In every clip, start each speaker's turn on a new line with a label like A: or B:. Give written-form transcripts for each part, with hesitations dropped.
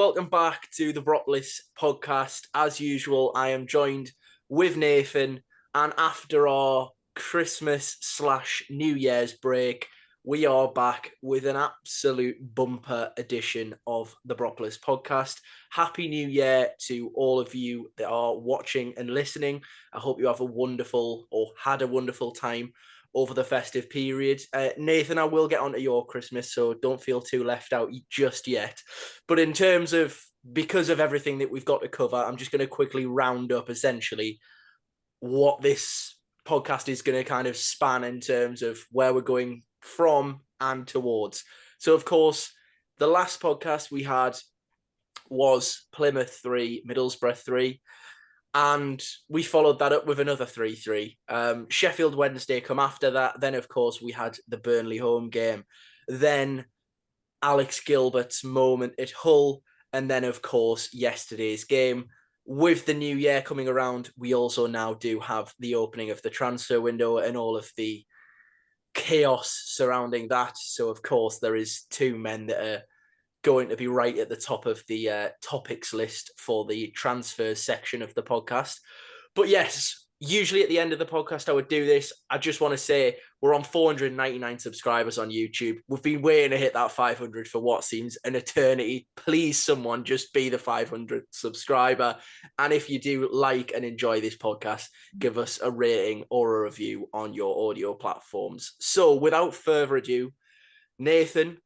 A: welcome back to the Boropolis podcast. As usual, I am joined with Nathan, and after our Christmas/New Year's break, we are back with an absolute bumper edition of the Boropolis podcast. Happy New Year to all of you that are watching and listening. I hope you have a wonderful or had a wonderful time over the festive period. Nathan, I will get onto your Christmas, so don't feel too left out just yet. But in terms of, because of everything that we've got to cover, I'm just going to quickly round up essentially what this podcast is going to kind of span in terms of where we're going from and towards. So, of course, the last podcast we had was Plymouth 3, Middlesbrough 3. And we followed that up with another 3-3. Sheffield Wednesday come after that. Then, of course, we had the Burnley home game. Then Alex Gilbert's moment at Hull. And then, of course, yesterday's game. With the new year coming around, we also now do have the opening of the transfer window and all of the chaos surrounding that. So, of course, there is two men that are going to be right at the top of the topics list for the transfers section of the podcast. But yes, usually at the end of the podcast, I would do this. I just want to say we're on 499 subscribers on YouTube. We've been waiting to hit that 500 for what seems an eternity. Please, someone just be the 500 subscriber. And if you do like and enjoy this podcast, give us a rating or a review on your audio platforms. So without further ado, Nathan,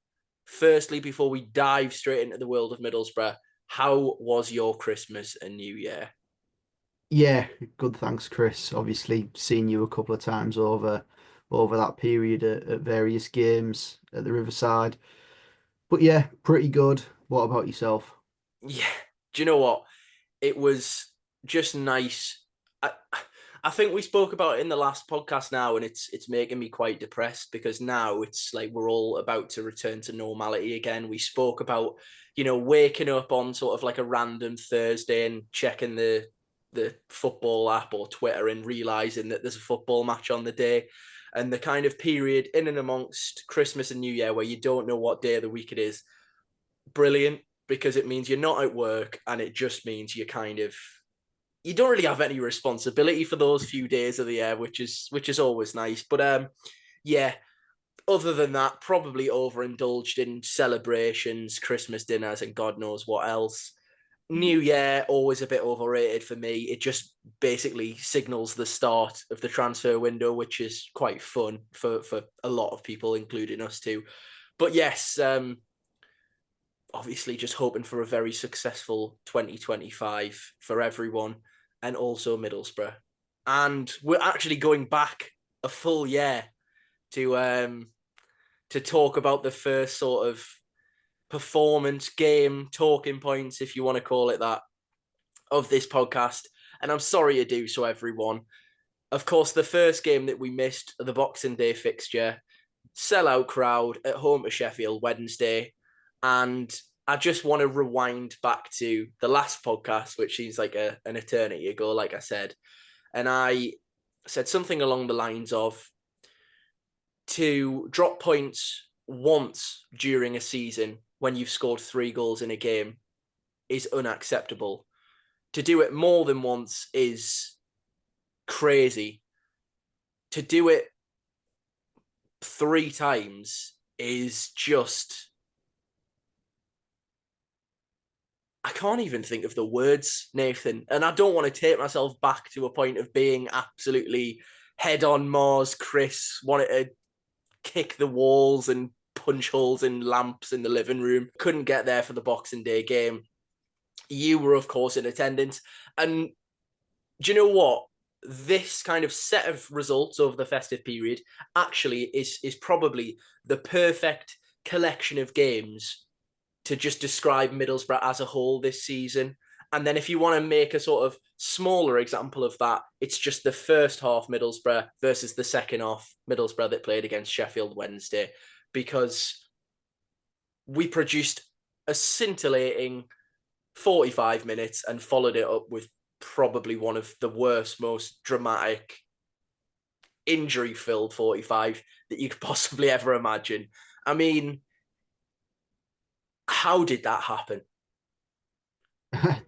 A: firstly, before we dive straight into the world of Middlesbrough, how was your Christmas and New Year?
B: Yeah, good. Thanks, Chris. Obviously, seen you a couple of times over that period at various games at the Riverside. But yeah, pretty good. What about yourself?
A: Yeah, do you know what? It was just nice. I think we spoke about it in the last podcast now, and it's making me quite depressed because now it's like we're all about to return to normality again. We spoke about, waking up on sort of like a random Thursday and checking the football app or Twitter and realizing that there's a football match on the day, and the kind of period in and amongst Christmas and New Year where you don't know what day of the week it is. Brilliant, because it means you're not at work, and it just means you don't really have any responsibility for those few days of the year, which is always nice. But yeah, other than that, probably overindulged in celebrations, Christmas dinners, and God knows what else. New Year, always a bit overrated for me. It just basically signals the start of the transfer window, which is quite fun for a lot of people, including us too. But yes, obviously just hoping for a very successful 2025 for everyone, and also Middlesbrough. And we're actually going back a full year to talk about the first sort of performance game talking points, if you want to call it that, of this podcast. And I'm sorry to do so, everyone. Of course, the first game that we missed, the Boxing Day fixture, sellout crowd at home to Sheffield Wednesday. And I just want to rewind back to the last podcast, which seems like an eternity ago, like I said. And I said something along the lines of, to drop points once during a season when you've scored 3 goals in a game is unacceptable. To do it more than once is crazy. To do it 3 times is just... I can't even think of the words, Nathan. And I don't want to take myself back to a point of being absolutely head on Mars, Chris, wanted to kick the walls and punch holes in lamps in the living room. Couldn't get there for the Boxing Day game. You were, of course, in attendance. And do you know what? This kind of set of results over the festive period actually is probably the perfect collection of games to just describe Middlesbrough as a whole this season. And then if you want to make a sort of smaller example of that, it's just the first half Middlesbrough versus the second half Middlesbrough that played against Sheffield Wednesday, because we produced a scintillating 45 minutes and followed it up with probably one of the worst, most dramatic, injury-filled 45 that you could possibly ever imagine. I mean, how did that happen?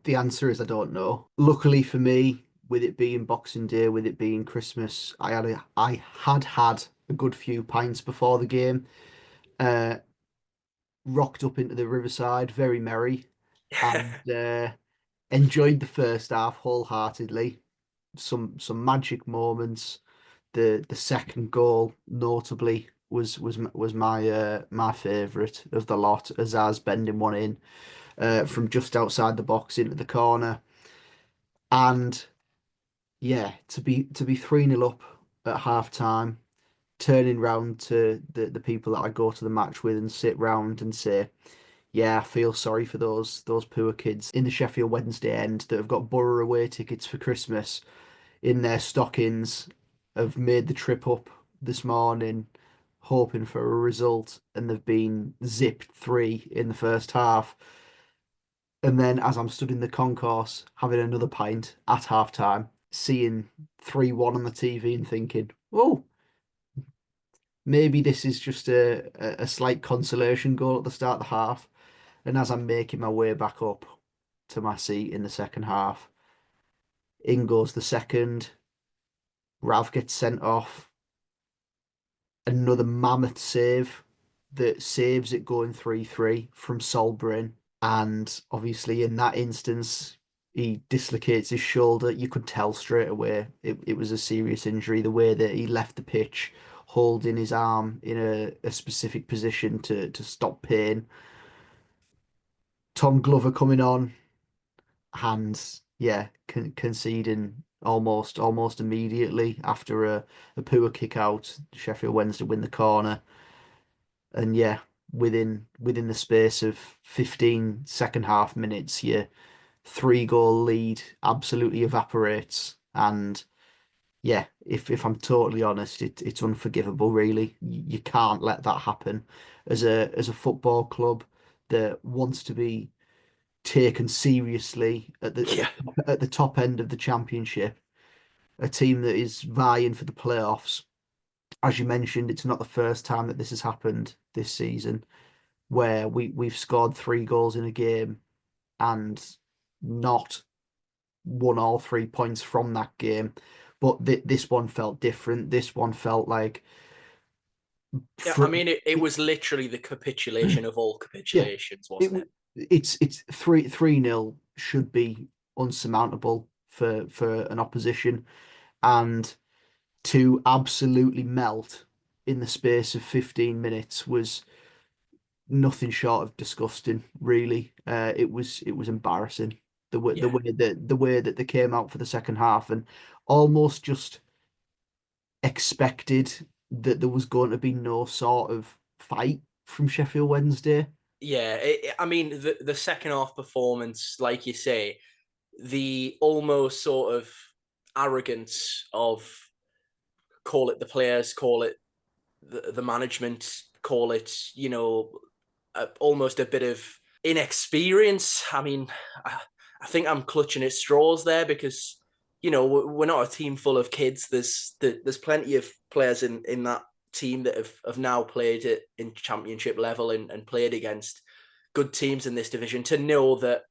B: The answer is I don't know. Luckily for me, with it being Boxing Day, with it being Christmas, I had a good few pints before the game. Uh, Rocked up into the Riverside, very merry, and enjoyed the first half wholeheartedly. Some magic moments. The second goal, notably, was my favourite of the lot. Azaz bending one in from just outside the box into the corner, and yeah, to be 3-0 up at half time, turning round to the people that I go to the match with and sit round and say, yeah, I feel sorry for those poor kids in the Sheffield Wednesday end that have got Boro away tickets for Christmas in their stockings, have made the trip up this morning hoping for a result, and they've been zipped three in the first half. And then as I'm stood in the concourse having another pint at half time, seeing 3-1 on the TV and thinking, oh, maybe this is just a slight consolation goal at the start of the half. And as I'm making my way back up to my seat in the second half, in goes the second. Rav gets sent off. Another mammoth save that saves it going 3-3 from Solbrain. And obviously, in that instance, he dislocates his shoulder. You could tell straight away it was a serious injury, the way that he left the pitch holding his arm in a specific position to stop pain. Tom Glover coming on, and yeah, conceding almost immediately after a poor kick out. Sheffield Wednesday win the corner, and yeah, within the space of 15 second half minutes, your 3-goal lead absolutely evaporates. And yeah, if I'm totally honest, it's unforgivable, really. You can't let that happen as a football club that wants to be taken seriously
A: Yeah,
B: at the top end of the championship, a team that is vying for the playoffs. As you mentioned, it's not the first time that this has happened this season, where we've scored 3 goals in a game and not won all 3 points from that game. But this one felt different. This one felt like
A: yeah. I
B: from
A: mean, it was literally the capitulation of all
B: yeah,
A: capitulations,
B: it
A: wasn't it?
B: it's 3-0 should be unsurmountable for an opposition, and to absolutely melt in the space of 15 minutes was nothing short of disgusting, really. It was embarrassing the
A: Yeah,
B: way that they came out for the second half, and almost just expected that there was going to be no sort of fight from Sheffield Wednesday.
A: yeah. I mean, the second half performance, like you say, the almost sort of arrogance of, call it the players, call it the management, call it, almost a bit of inexperience. I mean, I think I'm clutching at straws there because, we're not a team full of kids. There's plenty of players in that team that have now played it in championship level and played against good teams in this division, to know that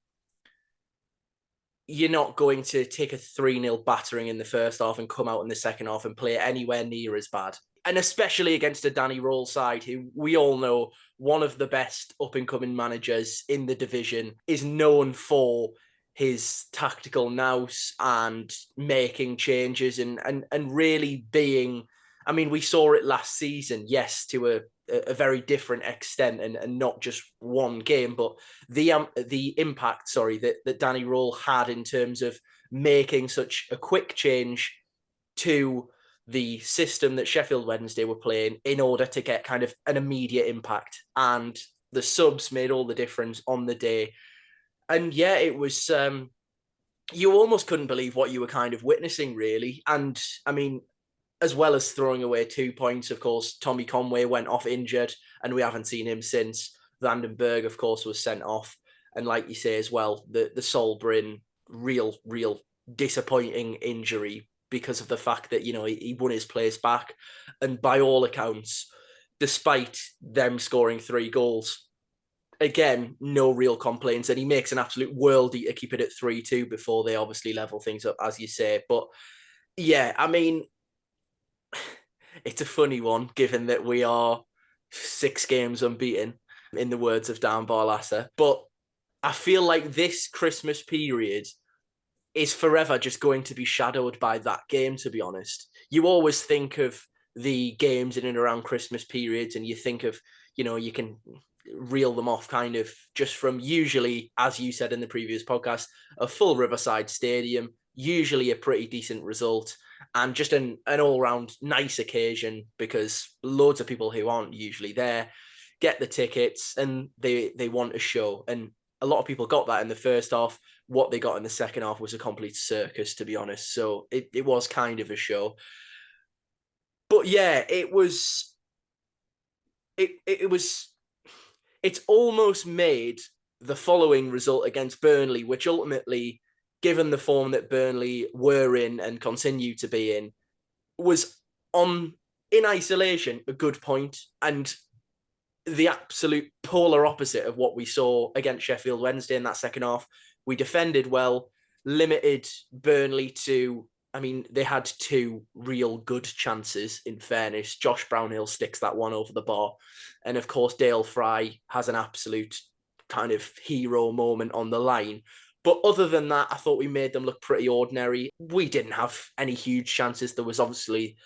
A: you're not going to take a 3-0 battering in the first half and come out in the second half and play anywhere near as bad. And especially against a Danny Role side, who we all know, one of the best up-and-coming managers in the division, is known for his tactical nous and making changes and really being, I mean, we saw it last season, yes, to a very different extent and not just one game, but the impact, sorry, that Danny Role had in terms of making such a quick change to the system that Sheffield Wednesday were playing in order to get kind of an immediate impact. And the subs made all the difference on the day. And yeah, it was you almost couldn't believe what you were kind of witnessing, really. And I mean, as well as throwing away 2 points, of course, Tommy Conway went off injured, and we haven't seen him since. Vandenberg, of course, was sent off. And like you say as well, the Solbrin, real disappointing injury because of the fact that, he won his place back. And by all accounts, despite them scoring 3 goals, again, no real complaints, and he makes an absolute worldie to keep it at 3-2 before they obviously level things up, as you say. But yeah, I mean, it's a funny one, given that we are 6 games unbeaten, in the words of Dan Barlasser. But I feel like this Christmas period is forever just going to be shadowed by that game, to be honest. You always think of the games in and around Christmas periods, and you think of, you can reel them off kind of just from usually, as you said in the previous podcast, a full Riverside Stadium, usually a pretty decent result, and just an all-round nice occasion because loads of people who aren't usually there get the tickets and they want a show. And a lot of people got that in the first half. What they got in the second half was a complete circus, to be honest. So it was kind of a show. But yeah, it's almost made the following result against Burnley, which ultimately, given the form that Burnley were in and continue to be in, was in isolation a good point, and the absolute polar opposite of what we saw against Sheffield Wednesday in that second half. We defended well, limited Burnley to, I mean, they had 2 real good chances, in fairness. Josh Brownhill sticks that one over the bar. And of course, Dale Fry has an absolute kind of hero moment on the line. But other than that, I thought we made them look pretty ordinary. We didn't have any huge chances. There was obviously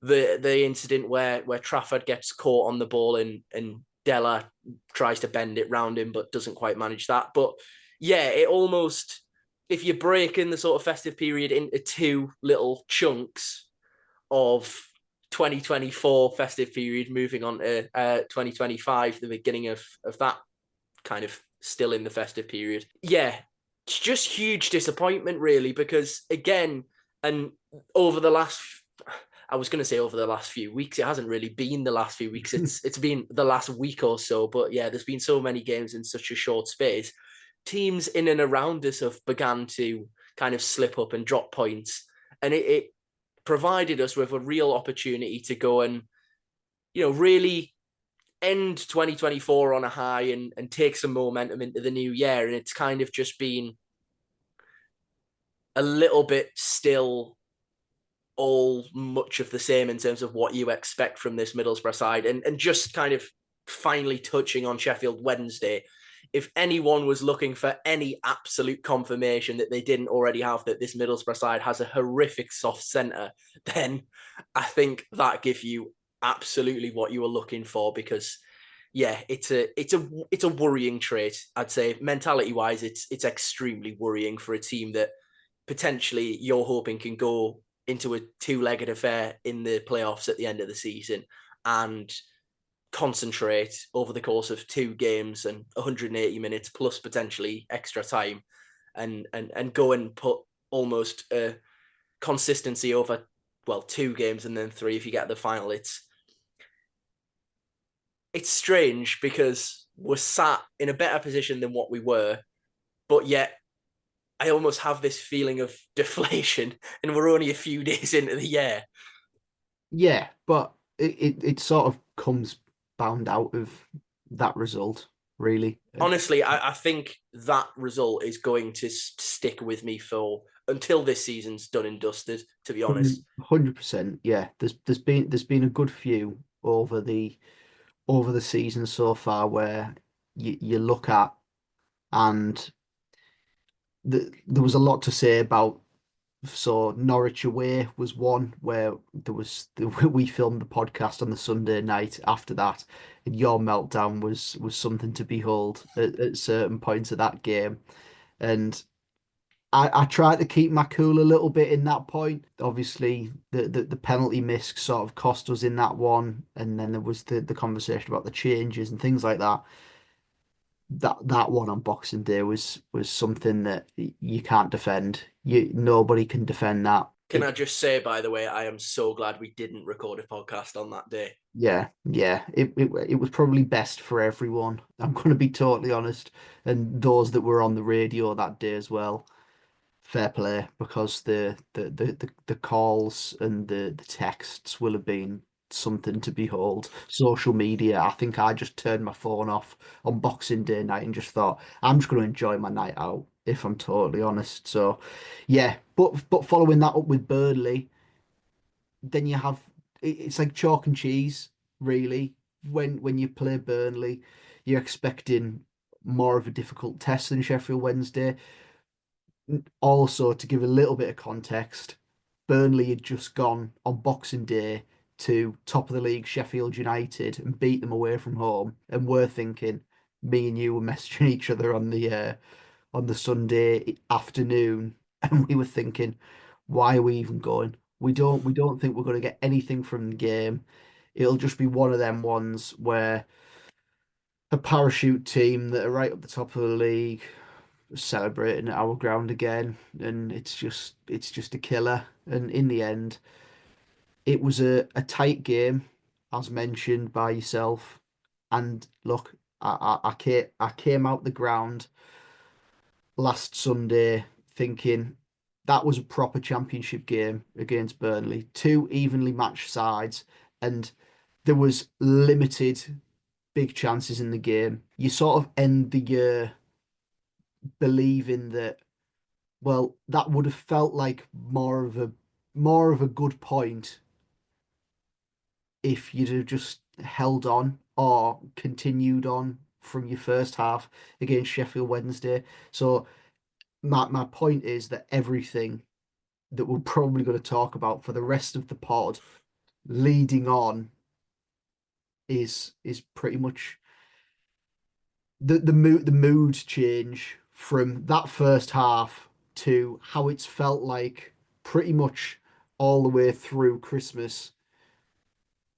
A: the incident where Trafford gets caught on the ball and Della tries to bend it round him but doesn't quite manage that. But yeah, it almost, if you break in the sort of festive period into 2 little chunks of 2024 festive period moving on to 2025, the beginning of that kind of still in the festive period. Yeah, it's just huge disappointment really, because again, and over the last, I was going to say over the last few weeks, it hasn't really been the last few weeks. It's been the last week or so. But yeah, there's been so many games in such a short space. Teams in and around us have begun to kind of slip up and drop points. And it provided us with a real opportunity to go and, really end 2024 on a high and take some momentum into the new year. And it's kind of just been a little bit still all much of the same in terms of what you expect from this Middlesbrough side. And just kind of finally touching on Sheffield Wednesday, if anyone was looking for any absolute confirmation that they didn't already have that this Middlesbrough side has a horrific soft centre, then I think that gives you absolutely what you were looking for, because yeah, it's a worrying trait. I'd say mentality wise, it's extremely worrying for a team that potentially you're hoping can go into a 2-legged affair in the playoffs at the end of the season and concentrate over the course of 2 games and 180 minutes plus potentially extra time, and go and put almost a consistency over, well, 2 games and then 3 if you get the final. It's strange because we're sat in a better position than what we were, but yet I almost have this feeling of deflation, and we're only a few days into the year.
B: Yeah, but it sort of comes bound out of that result, really.
A: Honestly, I think that result is going to stick with me for until this season's done and dusted, to be honest.
B: 100%. Yeah, there's been a good few over the season so far where you look at, and there was a lot to say about. So Norwich away was one where we filmed the podcast on the Sunday night after that, and your meltdown was something to behold at certain points of that game. And I tried to keep my cool a little bit in that point. Obviously, the penalty miss sort of cost us in that one, and then there was the conversation about the changes and things like that. That one on Boxing Day was something that you can't defend. Nobody can defend that.
A: Can I just say, by the way, I am so glad we didn't record a podcast on that day.
B: Yeah. It was probably best for everyone. I'm going to be totally honest, and those that were on the radio that day as well. Fair play, because the calls and the texts will have been something to behold. Social media, I think I just turned my phone off on Boxing Day night and just thought, I'm just going to enjoy my night out, if I'm totally honest. So, yeah, but following that up with Burnley, then you have it's like chalk and cheese, really. When you play Burnley, you're expecting more of a difficult test than Sheffield Wednesday. Also, to give a little bit of context, Burnley had just gone on Boxing Day to top of the league Sheffield United and beat them away from home, and we're thinking, me and you were messaging each other on the Sunday afternoon, and we were thinking, why are we even going? We don't think we're going to get anything from the game. It'll just be one of them ones where a parachute team that are right up the top of the league celebrating at our ground again, and it's just a killer. And in the end, it was a tight game, as mentioned by yourself. And look, I came out the ground last Sunday thinking that was a proper championship game against Burnley, two evenly matched sides, and there was limited big chances in the game. You sort of end the year believing that, well, that would have felt like more of a good point if you'd have just held on or continued on from your first half against Sheffield Wednesday. So my point is that everything that we're probably going to talk about for the rest of the pod leading on is pretty much the mood change from that first half to how it's felt like pretty much all the way through Christmas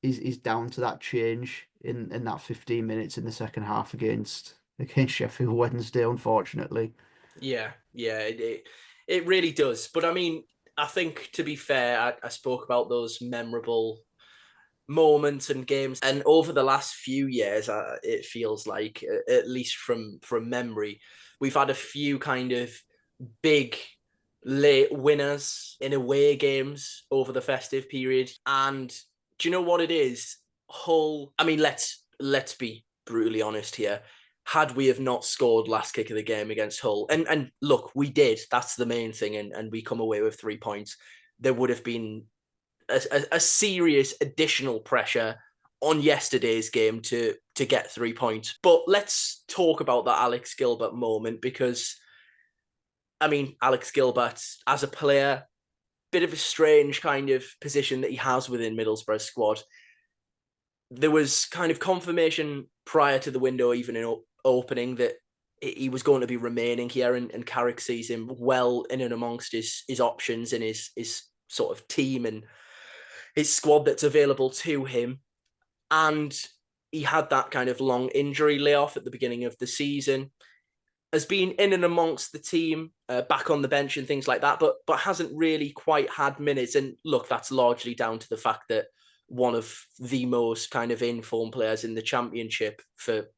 B: is down to that change in that 15 minutes in the second half against Sheffield Wednesday, unfortunately.
A: Yeah, it really does. But I mean, I think to be fair, I spoke about those memorable moments and games, and over the last few years, it feels like, at least from memory, we've had a few kind of big late winners in away games over the festive period. And do you know what it is? Hull. I mean, let's be brutally honest here. Had we have not scored last kick of the game against Hull, and look, we did. That's the main thing, and we come away with 3 points. There would have been a serious additional pressure on yesterday's game to get 3 points. But let's talk about that Alex Gilbert moment, because I mean, Alex Gilbert as a player, bit of a strange kind of position that he has within Middlesbrough's squad. There was kind of confirmation prior to the window even in opening that he was going to be remaining here, and Carrick sees him well in and amongst his options and his sort of team and his squad that's available to him. And he had that kind of long injury layoff at the beginning of the season, has been in and amongst the team, back on the bench and things like that, but hasn't really quite had minutes. And look, that's largely down to the fact that one of the most kind of in-form players in the Championship for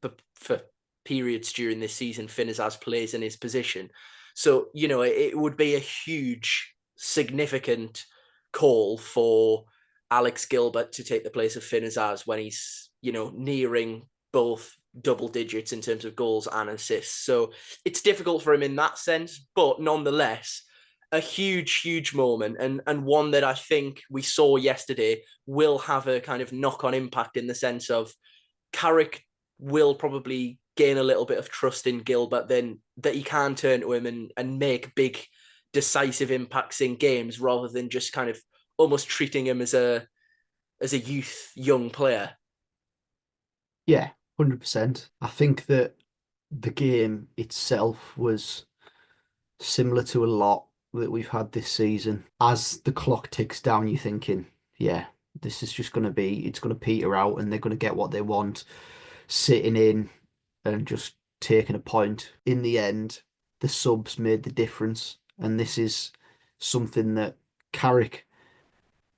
A: periods during this season, Finn Azaz, plays in his position. So, it would be a huge, significant call for Alex Gilbert to take the place of Finn Azaz when he's, nearing both double digits in terms of goals and assists. So it's difficult for him in that sense, but nonetheless, a huge moment, and one that I think we saw yesterday will have a kind of knock-on impact, in the sense of Carrick will probably gain a little bit of trust in Gilbert, then that he can turn to him and make big decisive impacts in games, rather than just kind of almost treating him as a young player.
B: Yeah, 100%. I think that the game itself was similar to a lot that we've had this season. As the clock ticks down, you're thinking, yeah, this is just it's going to peter out and they're going to get what they want, sitting in and just taking a point. In the end, the subs made the difference. And this is something that Carrick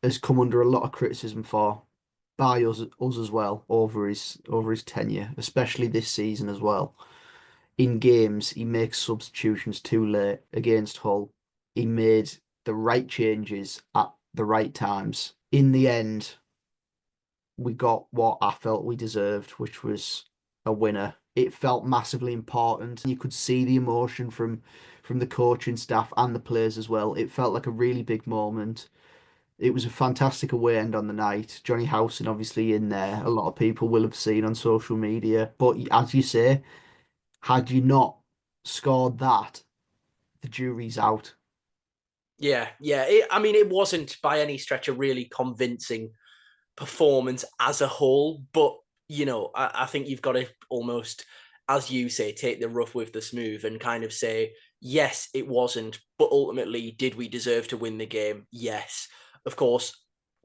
B: has come under a lot of criticism for by us as well over his tenure, especially this season as well. In games, he makes substitutions too late against Hull. He made the right changes at the right times. In the end, we got what I felt we deserved, which was a winner. It felt massively important. You could see the emotion from the coaching staff and the players as well. It felt like a really big moment. It was a fantastic away end on the night. Johnny Howson obviously in there. A lot of people will have seen on social media. But as you say, had you not scored that, the jury's out.
A: Yeah. I mean, it wasn't by any stretch a really convincing performance as a whole, but I think you've got to almost, as you say, take the rough with the smooth and kind of say, yes, it wasn't, but ultimately, did we deserve to win the game? Yes. Of course,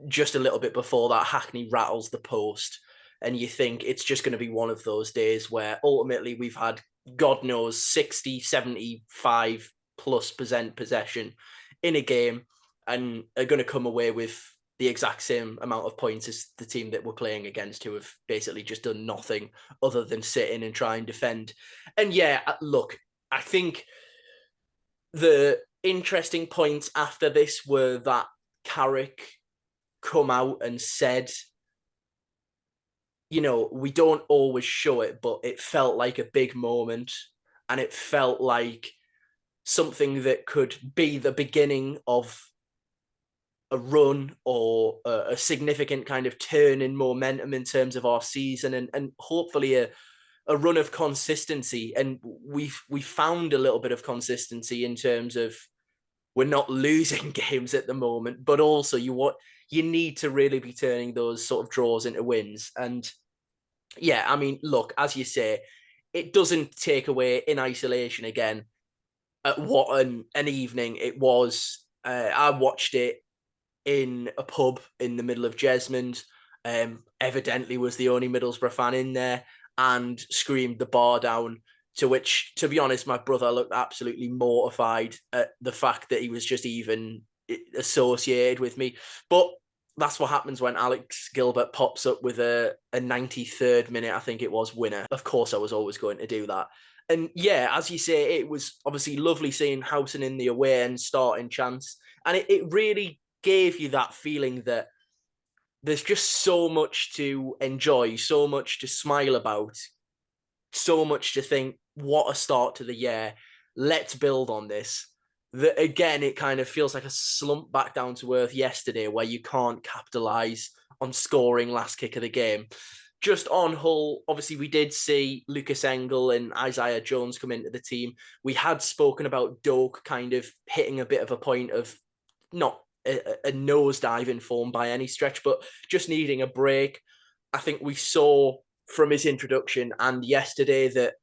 A: just a little bit before that, Hackney rattles the post, and you think it's just going to be one of those days where ultimately we've had, God knows, 60, 75 plus percent possession in a game and are going to come away with the exact same amount of points as the team that we're playing against, who have basically just done nothing other than sit in and try and defend. And yeah, look, I think the interesting points after this were that Carrick come out and said, we don't always show it, but it felt like a big moment, and it felt like something that could be the beginning of a run or a significant kind of turn in momentum in terms of our season, and hopefully a run of consistency. And we found a little bit of consistency in terms of we're not losing games at the moment, but also you need to really be turning those sort of draws into wins. And yeah, I mean, look, as you say, it doesn't take away in isolation again at what an evening it was. I watched it in a pub in the middle of Jesmond. Evidently was the only Middlesbrough fan in there and screamed the bar down. To which, to be honest, my brother looked absolutely mortified at the fact that he was just even associated with me. But that's what happens when Alex Gilbert pops up with a 93rd minute, I think it was, winner. Of course, I was always going to do that. And yeah, as you say, it was obviously lovely seeing Houghton in the away end starting chance. And it really gave you that feeling that there's just so much to enjoy, so much to smile about, so much to think, what a start to the year. Let's build on this. That again, it kind of feels like a slump back down to earth yesterday where you can't capitalize on scoring last kick of the game. Just on Hull, obviously, we did see Lucas Engel and Isaiah Jones come into the team. We had spoken about Doak kind of hitting a bit of a point of not a nosedive in form by any stretch, but just needing a break. I think we saw from his introduction and yesterday that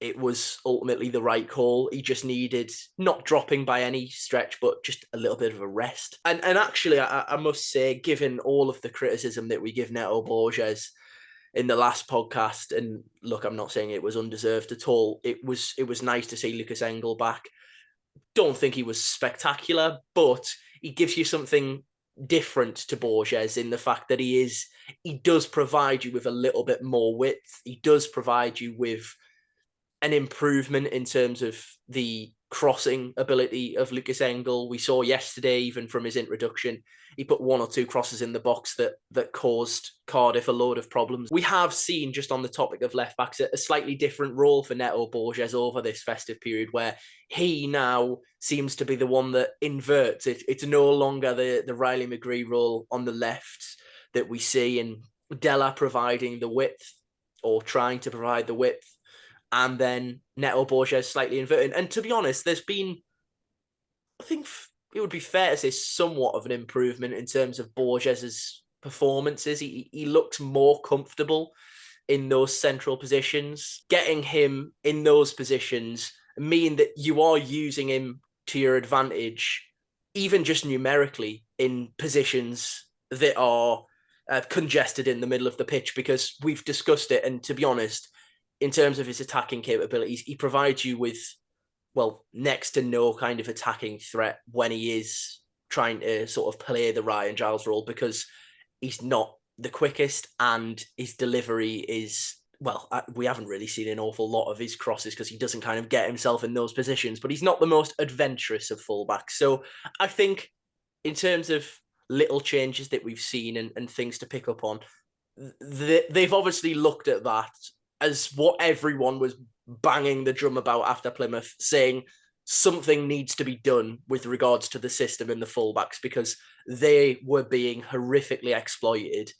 A: it was ultimately the right call. He just needed, not dropping by any stretch, but just a little bit of a rest. And actually, I must say, given all of the criticism that we give Neto Borges in the last podcast, and look, I'm not saying it was undeserved at all. It was nice to see Lucas Engel back. Don't think he was spectacular, but he gives you something different to Borges in the fact that he does provide you with a little bit more width. He does provide you with an improvement in terms of the crossing ability of Lucas Engel. We saw yesterday, even from his introduction, he put one or two crosses in the box that caused Cardiff a load of problems. We have seen, just on the topic of left backs, a slightly different role for Neto Borges over this festive period, where he now seems to be the one that inverts it. It's no longer the Riley McGree role on the left that we see, and Della providing the width or trying to provide the width, and then Neto Borges slightly inverted. And to be honest, there's been, I think it would be fair to say, somewhat of an improvement in terms of Borges's performances. He looks more comfortable in those central positions. Getting him in those positions mean that you are using him to your advantage, even just numerically, in positions that are congested in the middle of the pitch, because we've discussed it. And to be honest, in terms of his attacking capabilities, he provides you with, well, next to no kind of attacking threat when he is trying to sort of play the Ryan Giles role, because he's not the quickest and his delivery is, well, we haven't really seen an awful lot of his crosses because he doesn't kind of get himself in those positions, but he's not the most adventurous of fullbacks. So I think in terms of little changes that we've seen and things to pick up on, they've obviously looked at that as what everyone was banging the drum about after Plymouth, saying something needs to be done with regards to the system and the fullbacks because they were being horrifically exploited.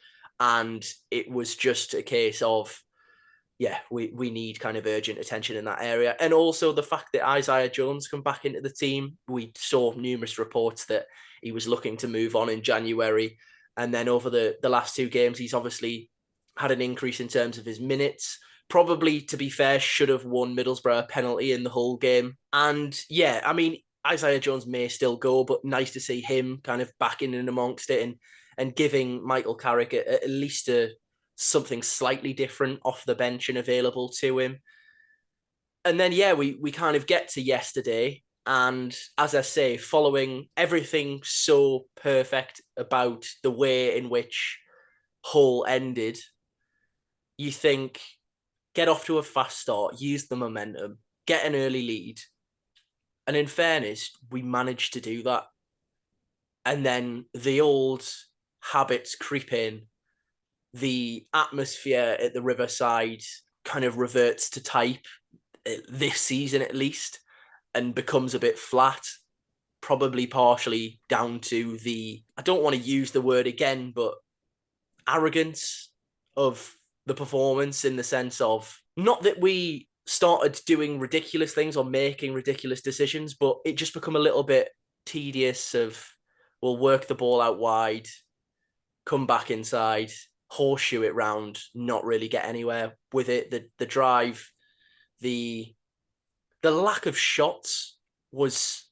A: And it was just a case of, yeah, we need kind of urgent attention in that area. And also the fact that Isaiah Jones come back into the team. We saw numerous reports that he was looking to move on in January. And then over the last two games, he's obviously had an increase in terms of his minutes. Probably, to be fair, should have won Middlesbrough a penalty in the whole game. And yeah, I mean, Isaiah Jones may still go, but nice to see him kind of back in and amongst it and giving Michael Carrick at least something slightly different off the bench and available to him. And then, yeah, we kind of get to yesterday. And as I say, following everything so perfect about the way in which Hull ended, you think, get off to a fast start, use the momentum, get an early lead. And in fairness, we managed to do that. And then the old habits creep in. The atmosphere at the Riverside kind of reverts to type this season at least and becomes a bit flat, probably partially down to I don't want to use the word again, but arrogance of the performance, in the sense of not that we started doing ridiculous things or making ridiculous decisions, but it just become a little bit tedious of, we'll work the ball out wide, come back inside, horseshoe it round, not really get anywhere with it. The drive, the lack of shots was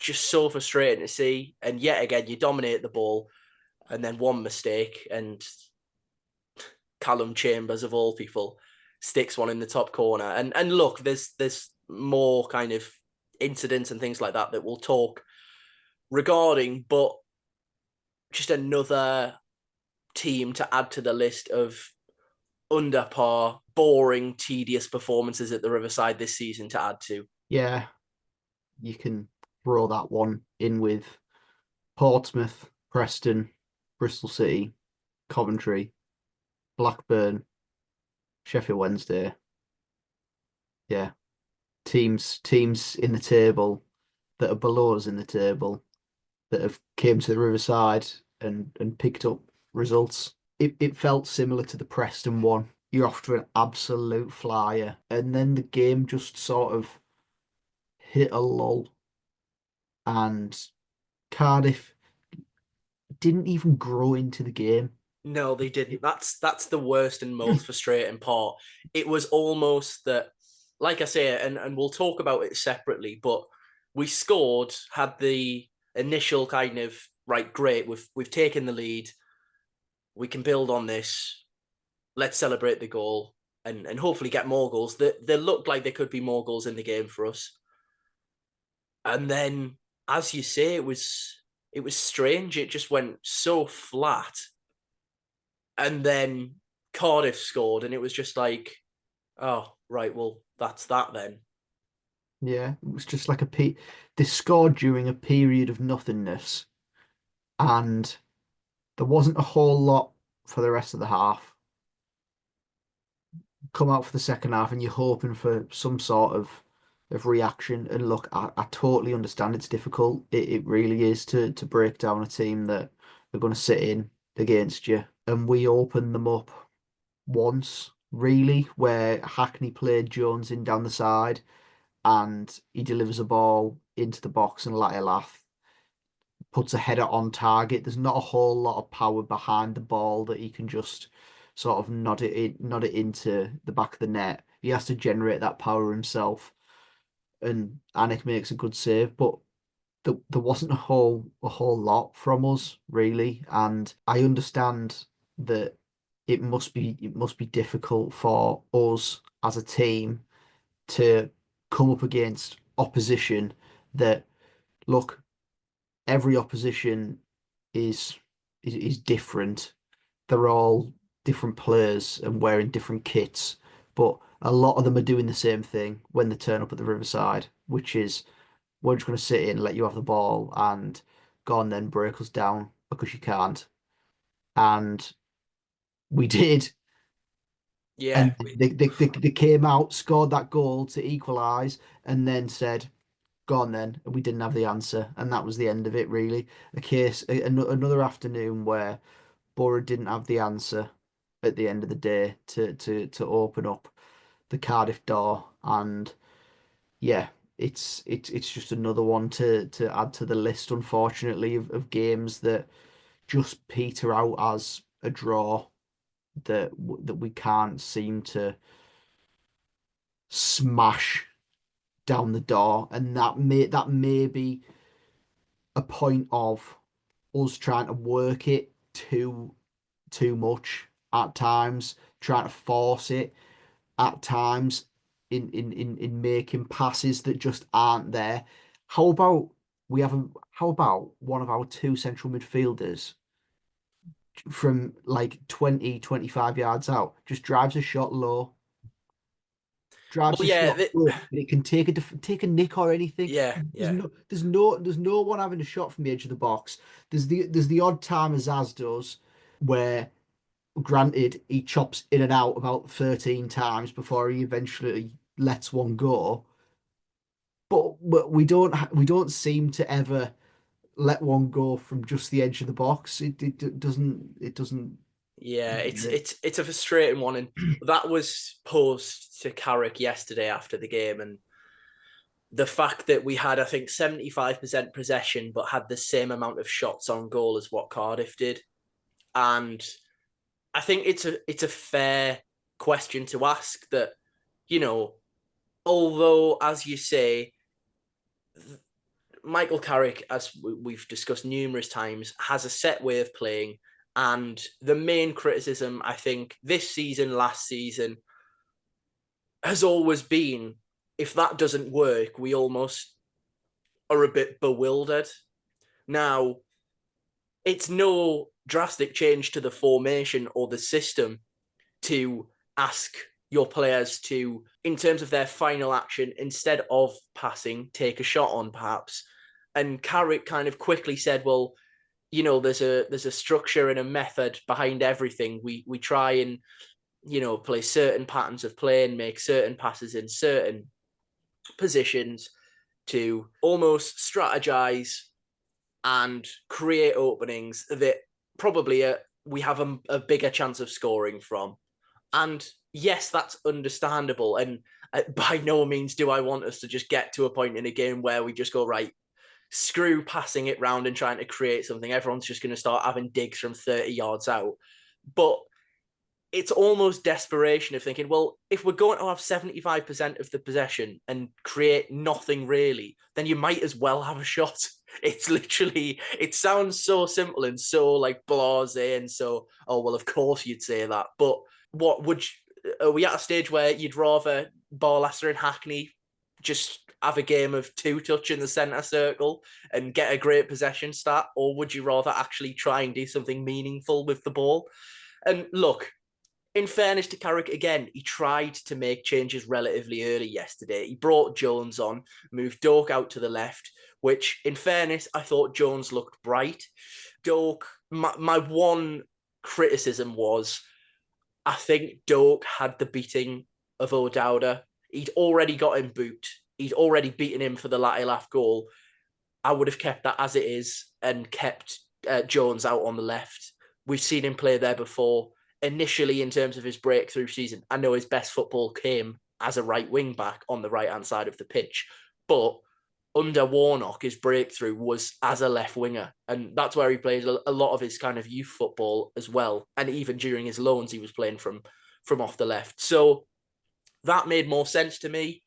A: just so frustrating to see. And yet again, you dominate the ball, and then one mistake, and Callum Chambers, of all people, sticks one in the top corner. And look, there's more kind of incidents and things like that we'll talk regarding, but just another team to add to the list of under par, boring, tedious performances at the Riverside this season to add to.
B: Yeah, you can throw that one in with Portsmouth, Preston, Bristol City, Coventry, Blackburn, Sheffield Wednesday. Yeah, teams in the table that are below us in the table that have came to the Riverside and picked up results. It felt similar to the Preston one. You're off to an absolute flyer, and then the game just sort of hit a lull, and Cardiff didn't even grow into the game.
A: No, they didn't. That's the worst and most frustrating part. It was almost that, like I say, and we'll talk about it separately, but we scored, had the initial kind of, right, great, we've taken the lead, we can build on this, let's celebrate the goal and hopefully get more goals. There looked like there could be more goals in the game for us. And then, as you say, it was strange. It just went so flat. And then Cardiff scored, and it was just like, oh, right, well, that's that then.
B: Yeah, it was just like they scored during a period of nothingness, and there wasn't a whole lot for the rest of the half. Come out for the second half, and you're hoping for some sort of reaction. And look, I totally understand it's difficult. It really is to break down a team that are going to sit in against you. And we opened them up once, really, where Hackney played Jones in down the side, and he delivers a ball into the box, and LATTE LATH puts a header on target. There's not a whole lot of power behind the ball that he can just sort of nod it into the back of the net. He has to generate that power himself, and Anik makes a good save, but there wasn't a whole lot from us really. And I understand that it must be difficult for us as a team to come up against opposition that, look, every opposition is different. They're all different players and wearing different kits, but a lot of them are doing the same thing when they turn up at the Riverside, which is, we're just going to sit in, let you have the ball, and go on then break us down because you can't. And We did.
A: Yeah,
B: And they came out, scored that goal to equalise, and then said, "Go on then." And we didn't have the answer, and that was the end of it. Really, another afternoon where Boro didn't have the answer at the end of the day to open up the Cardiff door, and yeah, it's just another one to add to the list, unfortunately, of games that just peter out as a draw that we can't seem to smash down the door, and that may be a point of us trying to work it too much at times, trying to force it at times in making passes that just aren't there. How about how about one of our two central midfielders from like 20-25 yards out just drives a shot low, drives
A: well,
B: a
A: yeah,
B: shot low, and it can take a nick or anything.
A: yeah,
B: There's
A: yeah.
B: no one having a shot from the edge of the box. There's the odd time as does where, granted, he chops in and out about 13 times before he eventually lets one go. But we don't seem to ever let one go from just the edge of the box. It doesn't.
A: Yeah, it's a frustrating one, and that was posed to Carrick yesterday after the game, and the fact that we had, I think, 75% possession, but had the same amount of shots on goal as what Cardiff did, and I think it's a fair question to ask that, you know, although as you say, Michael Carrick, as we've discussed numerous times, has a set way of playing. And the main criticism, I think, this season, last season, has always been if that doesn't work, we almost are a bit bewildered. Now, it's no drastic change to the formation or the system to ask your players to, in terms of their final action, instead of passing, take a shot on perhaps. And Carrick kind of quickly said, well, there's a structure and a method behind everything. We try and, play certain patterns of play and make certain passes in certain positions to almost strategize and create openings that probably we have a bigger chance of scoring from. And yes, that's understandable. And by no means do I want us to just get to a point in a game where we just go, right, screw passing it round and trying to create something. Everyone's just going to start having digs from 30 yards out. But it's almost desperation of thinking, well, if we're going to have 75% of the possession and create nothing really, then you might as well have a shot. It's literally, it sounds so simple and so like blasé and so, oh, well, of course you'd say that. But are we at a stage where you'd rather Barlaser and Hackney just have a game of two touch in the centre circle and get a great possession stat? Or would you rather actually try and do something meaningful with the ball? And look, in fairness to Carrick, again, he tried to make changes relatively early yesterday. He brought Jones on, moved Doak out to the left, which, in fairness, I thought Jones looked bright. Doak, my one criticism was, I think Doak had the beating of O'Dowda. He'd already got him booked. He'd already beaten him for the LATTE LATH goal. I would have kept that as it is and kept Jones out on the left. We've seen him play there before. Initially, in terms of his breakthrough season, I know his best football came as a right wing back on the right hand side of the pitch, but under Warnock, his breakthrough was as a left winger, and that's where he played a lot of his kind of youth football as well. And even during his loans, he was playing from off the left, so that made more sense to me.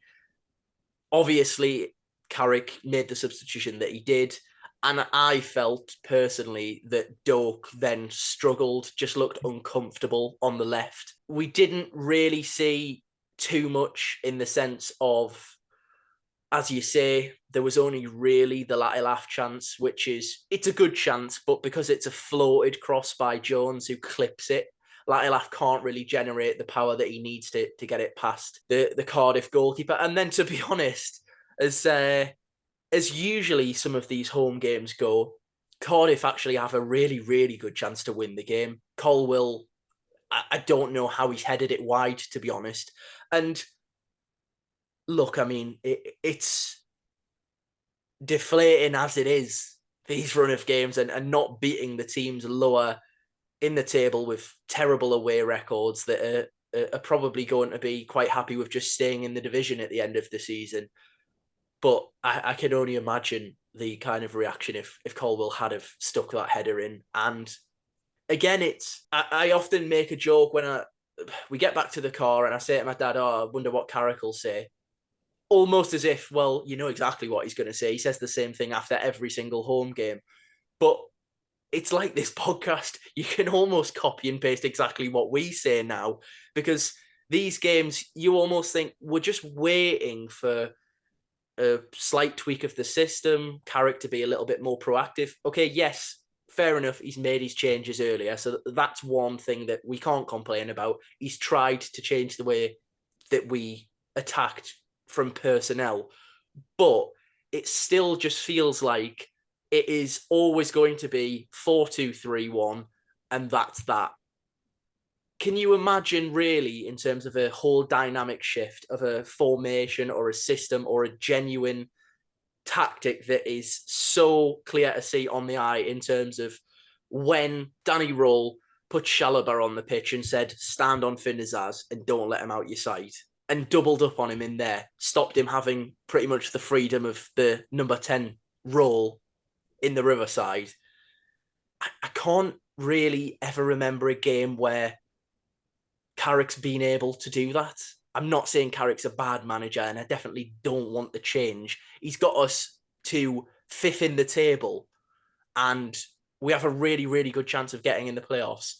A: Obviously, Carrick made the substitution that he did. And I felt personally that Doak then struggled, just looked uncomfortable on the left. We didn't really see too much in the sense of, as you say, there was only really the LATTE LATH chance, which is, it's a good chance, but because it's a floated cross by Jones who clips it, LATTE LATH can't really generate the power that he needs to get it past the Cardiff goalkeeper. And then, to be honest, as usually some of these home games go, Cardiff actually have a really, really good chance to win the game. Colwill I don't know how he's headed it wide, to be honest. And look, I mean, it's deflating as it is, these run of games, and not beating the teams lower in the table with terrible away records that are probably going to be quite happy with just staying in the division at the end of the season. But I can only imagine the kind of reaction if Colwell had have stuck that header in. And again, I often make a joke when we get back to the car and I say to my dad, "Oh, I wonder what Carrick will say." Almost as if, well, you know exactly what he's going to say. He says the same thing after every single home game. But it's like this podcast. You can almost copy and paste exactly what we say now, because these games, you almost think we're just waiting for a slight tweak of the system, Carrick to be a little bit more proactive. Okay, yes, fair enough. He's made his changes earlier. So that's one thing that we can't complain about. He's tried to change the way that we attacked from personnel, but it still just feels like it is always going to be 4-2-3-1, and that's that. Can you imagine, really, in terms of a whole dynamic shift of a formation or a system or a genuine tactic that is so clear to see on the eye, in terms of when Danny Roll put Chalobah on the pitch and said, stand on Finizaz and don't let him out your sight, and doubled up on him in there, stopped him having pretty much the freedom of the number 10 role in the Riverside. I can't really ever remember a game where Carrick's been able to do that. I'm not saying Carrick's a bad manager, and I definitely don't want the change. He's got us to fifth in the table, and we have a really, really good chance of getting in the playoffs.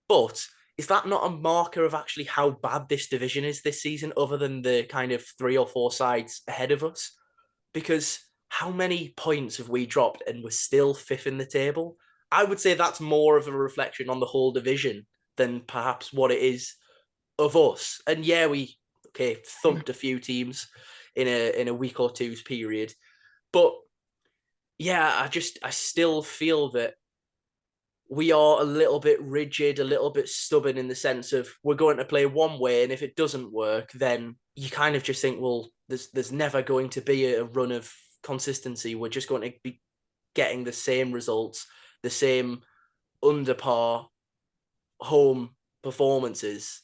A: But is that not a marker of actually how bad this division is this season, other than the kind of 3 or 4 sides ahead of us? Because how many points have we dropped and we're still fifth in the table? I would say that's more of a reflection on the whole division than perhaps what it is of us. And yeah, we thumped a few teams in a week or two's period. But yeah, I still feel that we are a little bit rigid, a little bit stubborn, in the sense of we're going to play one way, and if it doesn't work, then you kind of just think, well, there's never going to be a run of consistency. We're just going to be getting the same results, the same under par home performances.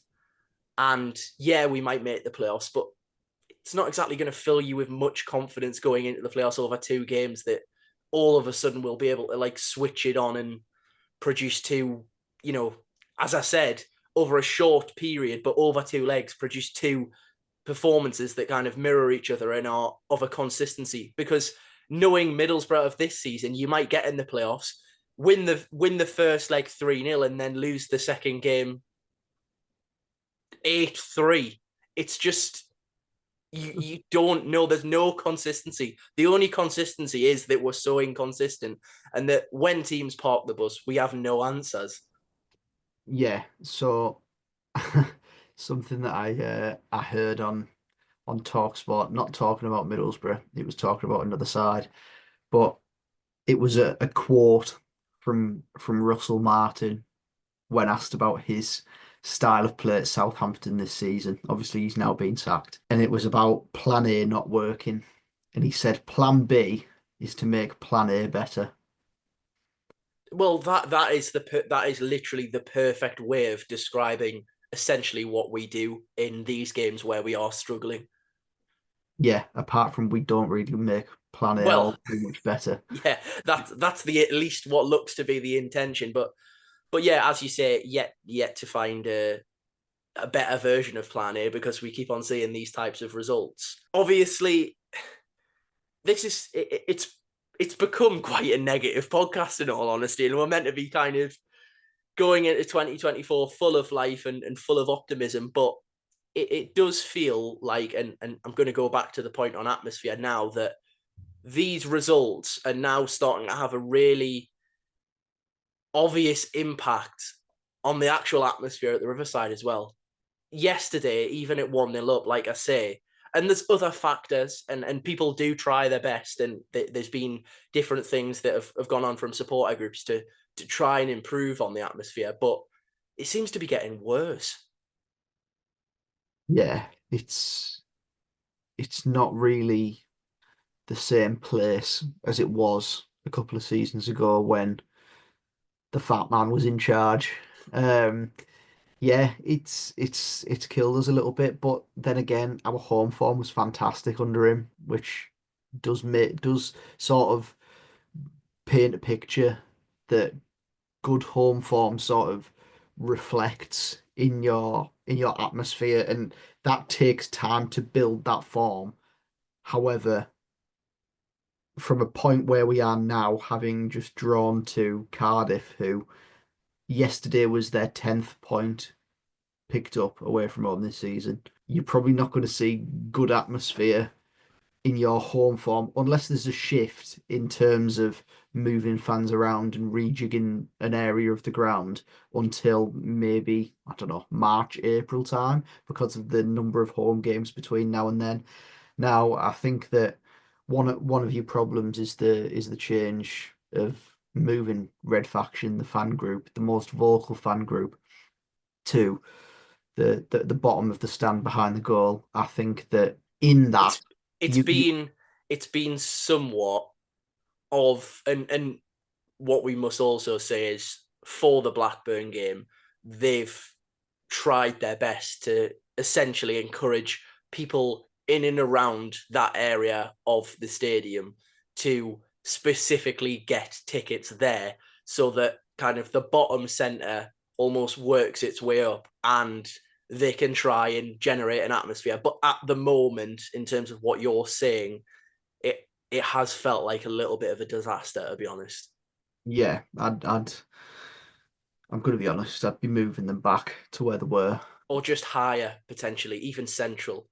A: And yeah, we might make the playoffs, but it's not exactly going to fill you with much confidence going into the playoffs over 2 games that all of a sudden we'll be able to like switch it on and produce 2, as I said, over a short period, but over 2 legs, produce 2 performances that kind of mirror each other and are of a consistency. Because knowing Middlesbrough of this season, you might get in the playoffs, win the first leg 3-0, and then lose the second game 8-3. It's just you don't know. There's no consistency. The only consistency is that we're so inconsistent, and that when teams park the bus, we have no answers.
B: Yeah, so something that I heard on TalkSport, not talking about Middlesbrough, it was talking about another side, but it was a quote from Russell Martin when asked about his style of play at Southampton this season. Obviously, he's now been sacked, and it was about Plan A not working, and he said Plan B is to make Plan A better.
A: Well, that is literally the perfect way of describing essentially what we do in these games where we are struggling.
B: Yeah, apart from we don't really make Plan A all
A: Well,
B: too much better.
A: yeah, that's the at least what looks to be the intention. But yeah, as you say, yet to find a better version of Plan A, because we keep on seeing these types of results. Obviously, it's become quite a negative podcast, in all honesty, and we're meant to be kind of going into 2024 full of life and full of optimism, but it does feel like, and I'm going to go back to the point on atmosphere now, that these results are now starting to have a really obvious impact on the actual atmosphere at the Riverside as well. Yesterday, even at 1-0 up, like I say, and there's other factors, and people do try their best, and there's been different things that have gone on from supporter groups to try and improve on the atmosphere. But it seems to be getting worse.
B: Yeah, it's not really the same place as it was a couple of seasons ago when the fat man was in charge. Um, yeah, it's killed us a little bit, but then again, our home form was fantastic under him, which does sort of paint a picture that good home form sort of reflects in your atmosphere, and that takes time to build that form. However, from a point where we are now, having just drawn to Cardiff, who yesterday was their 10th point picked up away from home this season, you're probably not going to see good atmosphere in your home form unless there's a shift in terms of moving fans around and rejigging an area of the ground until maybe, I don't know, March, April time because of the number of home games between now and then. Now, I think that one of your problems is the change of moving Red Faction, the fan group, the most vocal fan group, to the bottom of the stand behind the goal. I think that in that
A: It's it's
B: you
A: been it's been somewhat of and what we must also say is for the Blackburn game, they've tried their best to essentially encourage people in and around that area of the stadium to specifically get tickets there so that kind of the bottom centre almost works its way up and they can try and generate an atmosphere. But at the moment, in terms of what you're saying, it has felt like a little bit of a disaster, to be honest.
B: yeah, I'm going to be honest, I'd be moving them back to where they were.
A: Or just higher, potentially, even central.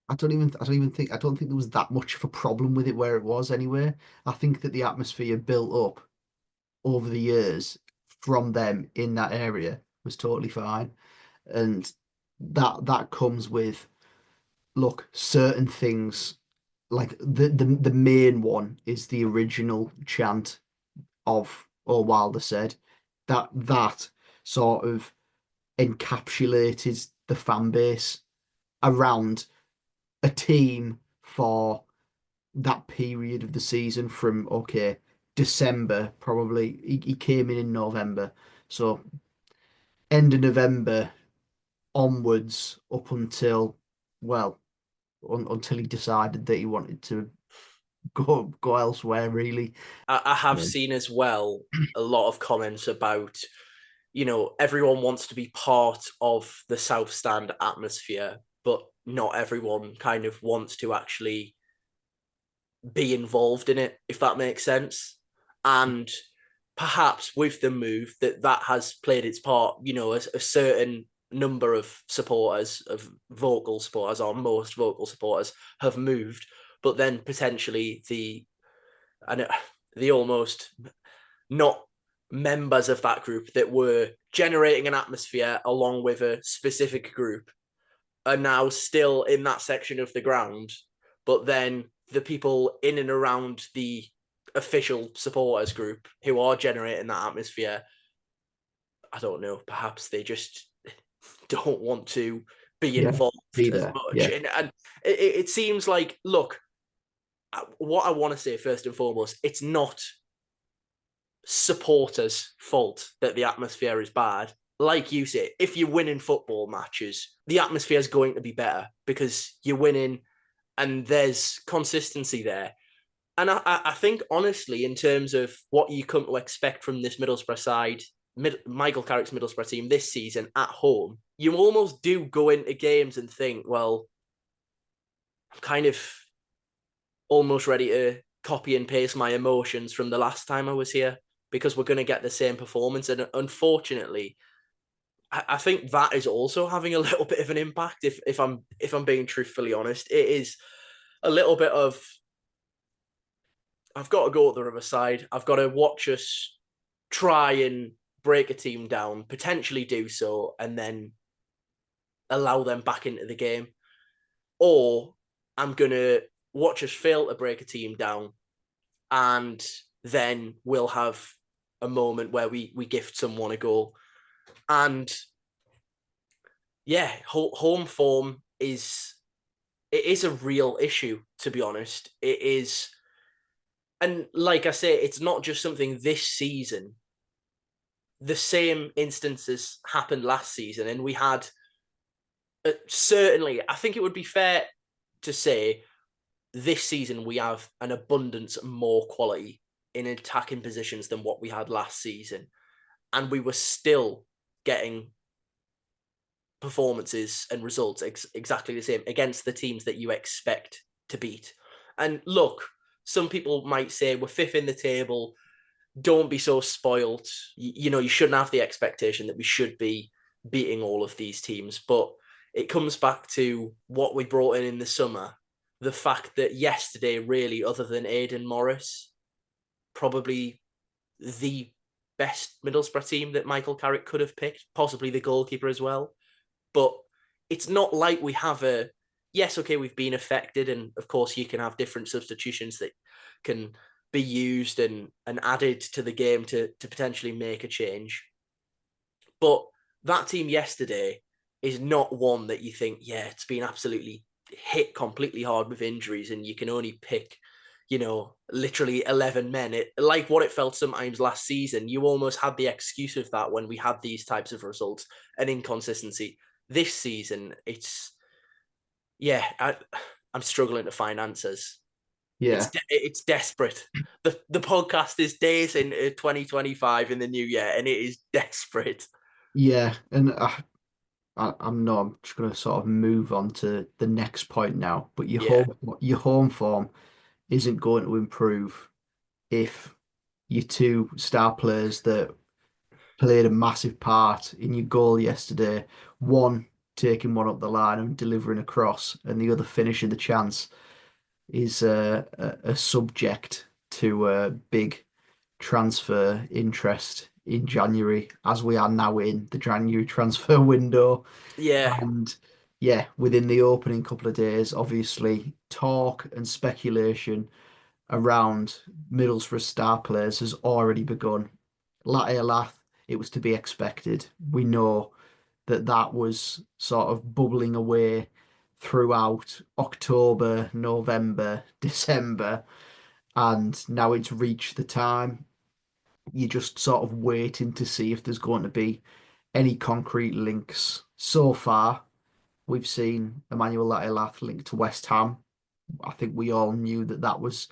B: I don't think there was that much of a problem with it where it was anyway. I think that the atmosphere built up over the years from them in that area was totally fine. And that comes with, look, certain things like the main one is the original chant of All Wilder Said. That sort of encapsulated the fan base around a team for that period of the season from okay December probably he came in November, so end of November onwards up until well until he decided that he wanted to go elsewhere really.
A: I have
B: Yeah.
A: seen as well a lot of comments about, everyone wants to be part of the South Stand atmosphere, but not everyone kind of wants to actually be involved in it, if that makes sense. And perhaps with the move that has played its part, a certain number of supporters, of vocal supporters, or most vocal supporters have moved, but then potentially and the almost not members of that group that were generating an atmosphere along with a specific group are now still in that section of the ground, but then the people in and around the official supporters group who are generating that atmosphere, I don't know, perhaps they just don't want to be
B: Yeah,
A: involved
B: be
A: as
B: there.
A: much.
B: Yeah,
A: And it seems like, look, what I want to say first and foremost, it's not supporters' fault that the atmosphere is bad. Like you say, if you're winning football matches, the atmosphere is going to be better because you're winning and there's consistency there. And I think, honestly, in terms of what you come to expect from this Middlesbrough side, Michael Carrick's Middlesbrough team this season at home, you almost do go into games and think, well, I'm kind of almost ready to copy and paste my emotions from the last time I was here because we're going to get the same performance. And unfortunately, I think that is also having a little bit of an impact. If I'm being truthfully honest, it is a little bit of I've got to go to the other side. I've got to watch us try and break a team down, potentially do so, and then allow them back into the game. Or I'm going to watch us fail to break a team down, and then we'll have a moment where we gift someone a goal. And yeah, home form is a real issue, to be honest. It is, and like I say, it's not just something this season. The same instances happened last season, and we had certainly, I think it would be fair to say this season we have an abundance more quality in attacking positions than what we had last season. And we were still getting performances and results exactly the same against the teams that you expect to beat. And look, some people might say we're fifth in the table. Don't be so spoiled. You shouldn't have the expectation that we should be beating all of these teams. But it comes back to what we brought in the summer. The fact that yesterday, really, other than Aidan Morris, probably the best Middlesbrough team that Michael Carrick could have picked, possibly the goalkeeper as well. But it's not like we have yes, okay, we've been affected. And of course, you can have different substitutions that can be used and added to the game to potentially make a change. But that team yesterday is not one that you think, yeah, it's been absolutely hit completely hard with injuries and you can only pick, literally 11 men. Like what it felt sometimes last season, you almost had the excuse of that when we had these types of results and inconsistency. This season, I'm struggling to find answers.
B: Yeah,
A: It's desperate. The podcast is days into 2025 in the new year, and it is desperate.
B: yeah, and I'm just going to sort of move on to the next point now. But
A: Yeah,
B: your home form isn't going to improve if your two star players that played a massive part in your goal yesterday, one taking one up the line and delivering a cross, and the other finishing the chance, is a subject to big transfer interest in January, as we are now in the January transfer window.
A: yeah,
B: And yeah, within the opening couple of days, obviously, talk and speculation around Middlesbrough star players has already begun. LATTE LATH, it was to be expected. We know that that was sort of bubbling away throughout October, November, December, and now it's reached the time. You're just sort of waiting to see if there's going to be any concrete links. So far, we've seen Emmanuel LATTE LATH linked to West Ham. I think we all knew that that was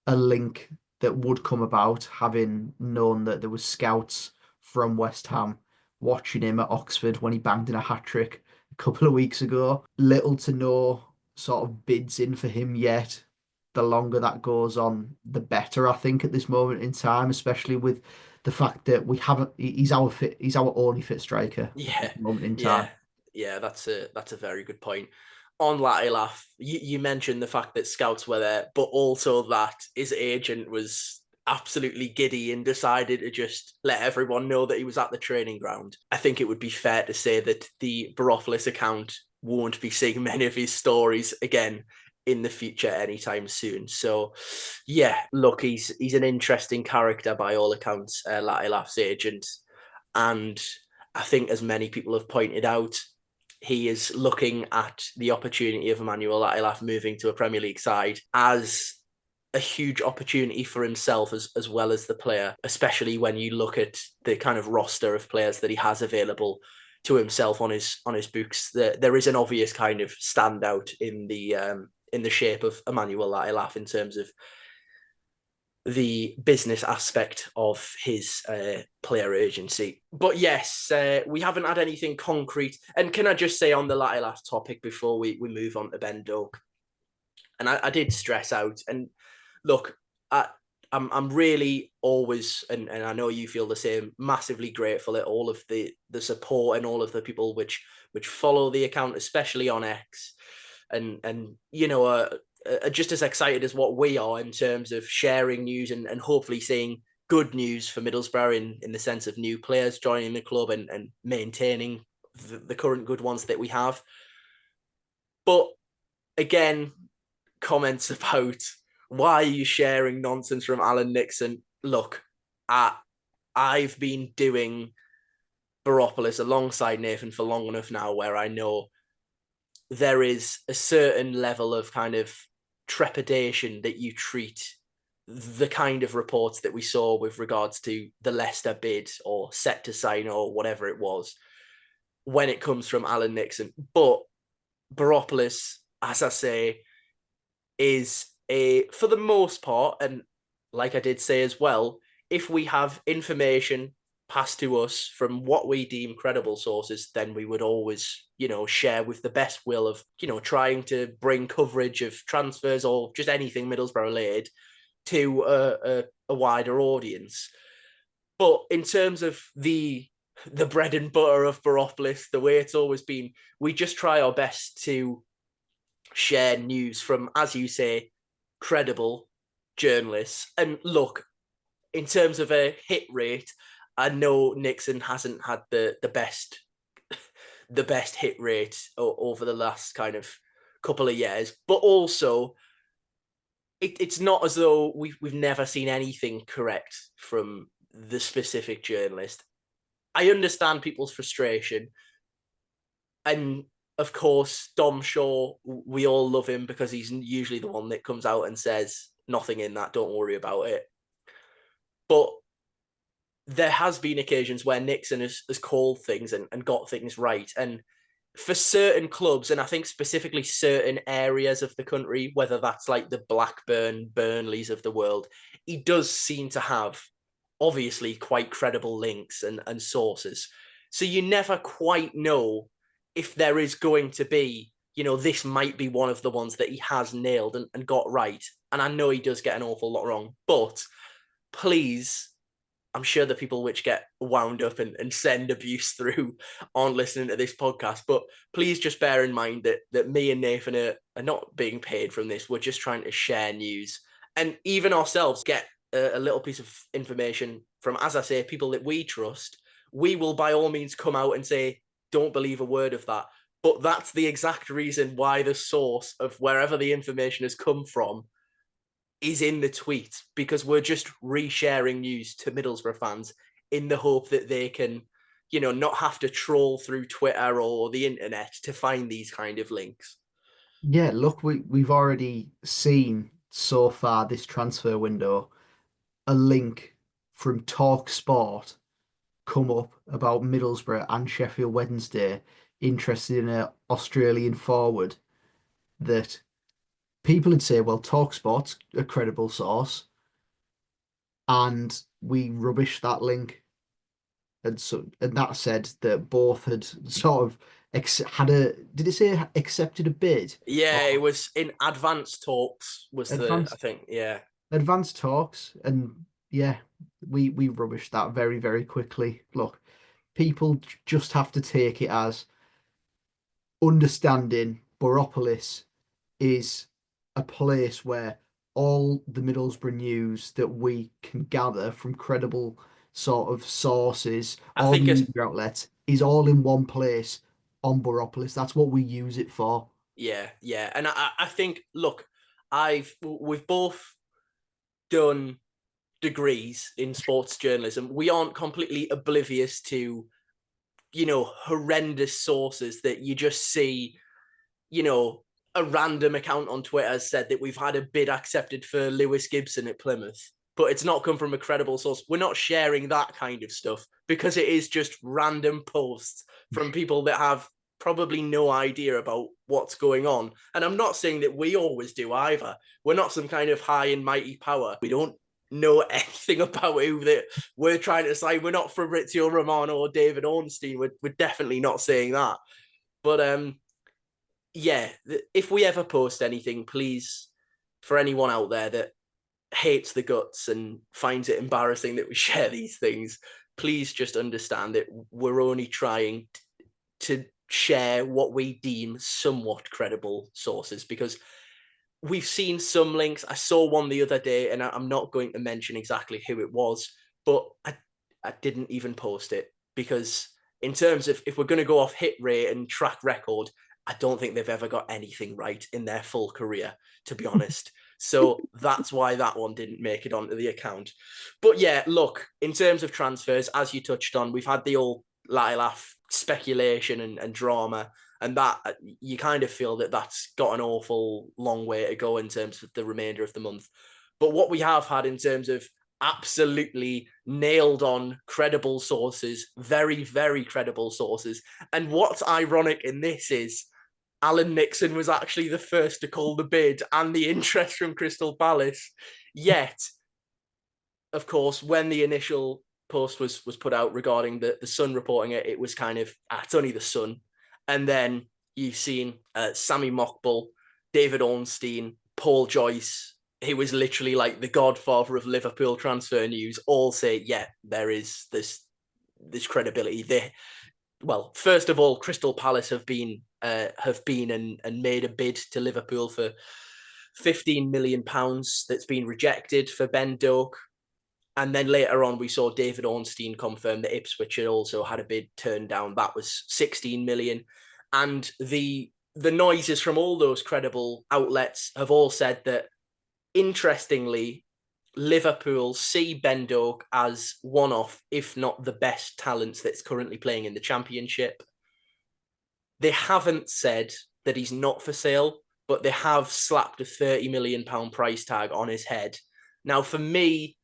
B: a link that would come about, having known that there was scouts from West Ham watching him at Oxford when he banged in a hat trick a couple of weeks ago. Little to no sort of bids in for him yet. The longer that goes on, the better, I think, at this moment in time, especially with the fact that we haven't he's our only fit striker at
A: yeah,
B: this moment in
A: yeah,
B: time.
A: yeah. That's a very good point. On Latte Laugh, you mentioned the fact that scouts were there, but also that his agent was absolutely giddy and decided to just let everyone know that he was at the training ground. I think it would be fair to say that the Boropolis account won't be seeing many of his stories again in the future anytime soon. So, yeah, look, he's an interesting character by all accounts, Latte Laugh's agent, and I think as many people have pointed out, he is looking at the opportunity of Emmanuel LATTE LATH moving to a Premier League side as a huge opportunity for himself as well as the player, especially when you look at the kind of roster of players that he has available to himself on his books. There is an obvious kind of standout in the shape of Emmanuel LATTE LATH in terms of the business aspect of his player agency. But yes, we haven't had anything concrete. And can I just say on the LATTE LATH topic before we move on to Ben Doak, and I did stress out, and look, I'm really always, and I know you feel the same, massively grateful at all of the support and all of the people which follow the account, especially on X, and are just as excited as what we are in terms of sharing news and hopefully seeing good news for Middlesbrough in the sense of new players joining the club and maintaining the current good ones that we have. But again, comments about why are you sharing nonsense from Alan Nixon? Look, I've been doing Boropolis alongside Nathan for long enough now where I know there is a certain level of kind of trepidation that you treat the kind of reports that we saw with regards to the Leicester bid or set to sign or whatever it was when it comes from Alan Nixon. But Boropolis, as I say, is for the most part, and like I did say as well, if we have information passed to us from what we deem credible sources, then we would always, share with the best will of, trying to bring coverage of transfers or just anything Middlesbrough related to a wider audience. But in terms of the bread and butter of Boropolis, the way it's always been, we just try our best to share news from, as you say, credible journalists. And look, in terms of a hit rate, I know Nixon hasn't had the best hit rate over the last kind of couple of years, but also it's not as though we've never seen anything correct from the specific journalist. I understand people's frustration, and of course, Dom Shaw, we all love him because he's usually the one that comes out and says nothing in that, don't worry about it. But there has been occasions where Nixon has called things and got things right. And for certain clubs, and I think specifically certain areas of the country, whether that's like the Blackburn, Burnleys of the world, he does seem to have obviously quite credible links and sources. So you never quite know if there is going to be, this might be one of the ones that he has nailed and got right. And I know he does get an awful lot wrong, but please, I'm sure the people which get wound up and send abuse through aren't listening to this podcast, but please just bear in mind that me and Nathan are not being paid from this. We're just trying to share news, and even ourselves get a little piece of information from, as I say, people that we trust. We will by all means come out and say, don't believe a word of that. But that's the exact reason why the source of wherever the information has come from is in the tweet, because we're just resharing news to Middlesbrough fans in the hope that they can, not have to troll through Twitter or the internet to find these kind of links.
B: Yeah, look, we've already seen so far this transfer window a link from Talk Sport come up about Middlesbrough and Sheffield Wednesday interested in an Australian forward that people would say, well, TalkSport's a credible source, and we rubbish that link. And that said that both had sort of did it say accepted a bid
A: Yeah, it
B: or
A: was in advanced talks was I
B: advanced
A: think, yeah.
B: advanced talks? And yeah, we rubbish that very, very quickly. Look, people just have to take it as understanding Boropolis is a place where all the Middlesbrough news that we can gather from credible sort of sources,
A: I
B: all the
A: think
B: media outlets, is all in one place on Boropolis. That's what we use it for.
A: yeah. And I think, look, we've both done degrees in sports journalism. We aren't completely oblivious to, horrendous sources that you just see, a random account on Twitter has said that we've had a bid accepted for Lewis Gibson at Plymouth, but it's not come from a credible source. We're not sharing that kind of stuff because it is just random posts from people that have probably no idea about what's going on. And I'm not saying that we always do either. We're not some kind of high and mighty power. We don't know anything about who that we're trying to say. We're not Fabrizio Romano or David Ornstein. We're definitely not saying that. But yeah, if we ever post anything, please, for anyone out there that hates the guts and finds it embarrassing that we share these things, please just understand that we're only trying to share what we deem somewhat credible sources, because we've seen some links. I saw one the other day, and I'm not going to mention exactly who it was, but I didn't even post it because in terms of if we're going to go off hit rate and track record, I don't think they've ever got anything right in their full career, to be honest. So that's why that one didn't make it onto the account. But yeah, look, in terms of transfers, as you touched on, we've had the old LATTE LATH speculation and drama, and that you kind of feel that that's got an awful long way to go in terms of the remainder of the month. But what we have had in terms of absolutely nailed on credible sources, very, very credible sources. And what's ironic in this is Alan Nixon was actually the first to call the bid and the interest from Crystal Palace. Yet, of course, when the initial post was put out regarding the Sun reporting it, it was kind of, it's only the Sun. And then you've seen Sammy Mockbull, David Ornstein, Paul Joyce, who was literally like the godfather of Liverpool transfer news, all say, yeah, there is this credibility there. Well, first of all, Crystal Palace have been and made a bid to Liverpool for £15 million that's been rejected for Ben Doak. And then later on, we saw David Ornstein confirm that Ipswich had also had a bid turned down. That was 16 million. And the noises from all those credible outlets have all said that, interestingly, Liverpool see Ben Doak as one of, if not the best talents that's currently playing in the Championship. They haven't said that he's not for sale, but they have slapped a £30 million price tag on his head. Now, for me,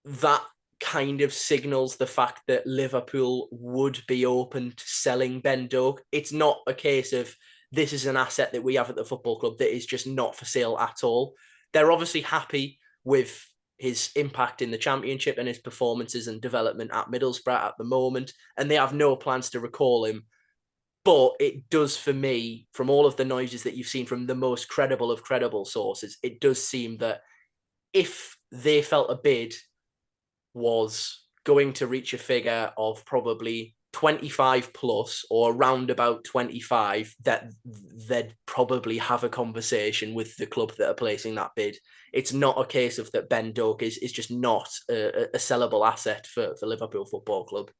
A: that kind of signals the fact that Liverpool would be open to selling Ben Doak. It's not a case of this is an asset that we have at the football club that is just not for sale at all. They're obviously happy with his impact in the Championship and his performances and development at Middlesbrough at the moment, and they have no plans to recall him. But it does, for me, from all of the noises that you've seen from the most credible of credible sources, it does seem that if they felt a bid was going to reach a figure of probably 25 plus or around about 25, that they'd probably have a conversation with the club that are placing that bid. It's not a case of that Ben Doak is just not a sellable asset for Liverpool Football Club.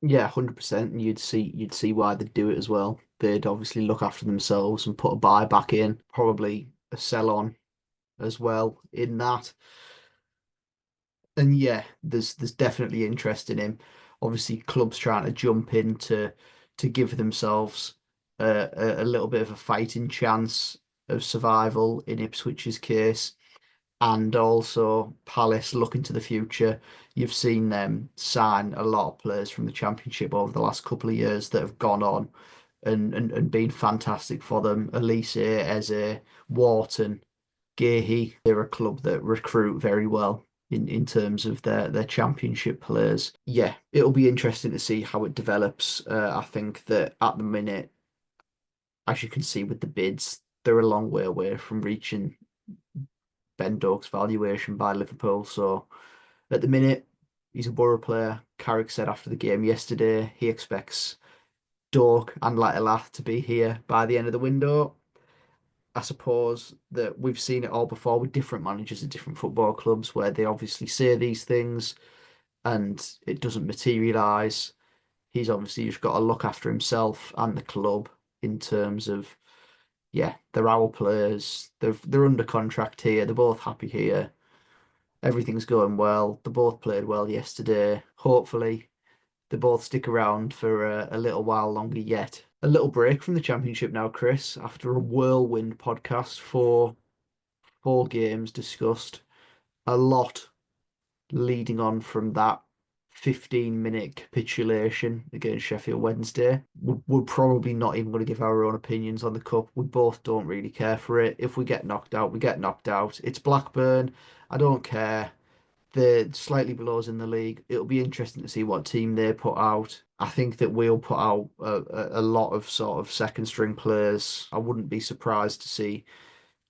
B: Yeah, 100%. And you'd see why they'd do it as well. They'd obviously look after themselves and put a buy back in, probably a sell on as well in that. And yeah, there's definitely interest in him. Obviously, clubs trying to jump in to give themselves a little bit of a fighting chance of survival in Ipswich's case, and also Palace looking to the future. You've seen them sign a lot of players from the Championship over the last couple of years that have gone on and been fantastic for them. Elise, Eze, Wharton, Gahey. They're a club that recruit very well in terms of their Championship players. Yeah, it'll be interesting to see how it develops. I think that at the minute, as you can see with the bids, they're a long way away from reaching Ben Doak's valuation by Liverpool. So at the minute, he's a Boro player. Carrick said after the game yesterday he expects Doak and LATTE LATH to be here by the end of the window. I suppose that we've seen it all before with different managers at different football clubs where they obviously say these things and it doesn't materialise. He's obviously just got to look after himself and the club in terms of, yeah, they're our players. They're under contract here. They're both happy here. Everything's going well. They both played well yesterday. Hopefully, they both stick around for a little while longer yet. A little break from the Championship now, Chris, after a whirlwind podcast for four games discussed. A lot leading on from that 15-minute capitulation against Sheffield Wednesday. We're probably not even going to give our own opinions on the cup. We both don't really care for it. If we get knocked out, we get knocked out. It's Blackburn. I don't care. They're slightly below us in the league. It'll be interesting to see what team they put out. I think that we'll put out a lot of sort of second string players. I wouldn't be surprised to see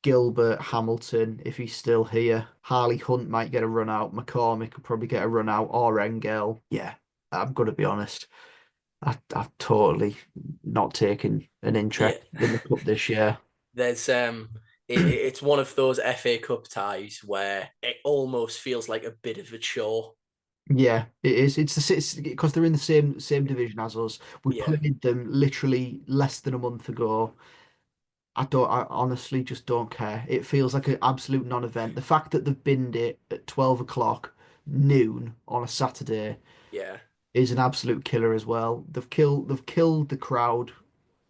B: Gilbert, Hamilton, if he's still here. Harley Hunt might get a run out. McCormick could probably get a run out, or Engel. Yeah, I'm going to be honest. I've totally not taken an
A: Yeah,
B: interest in the cup this year.
A: there's it's one of those FA Cup ties where it almost feels like a bit of a chore.
B: Yeah, it is. It's because they're in the same division as us. We
A: Yeah,
B: played them literally less than a month ago. I honestly just don't care. It feels like an absolute non-event. The fact that they've binned it at 12 o'clock noon on a Saturday,
A: yeah.
B: is an absolute killer as well. They've killed the crowd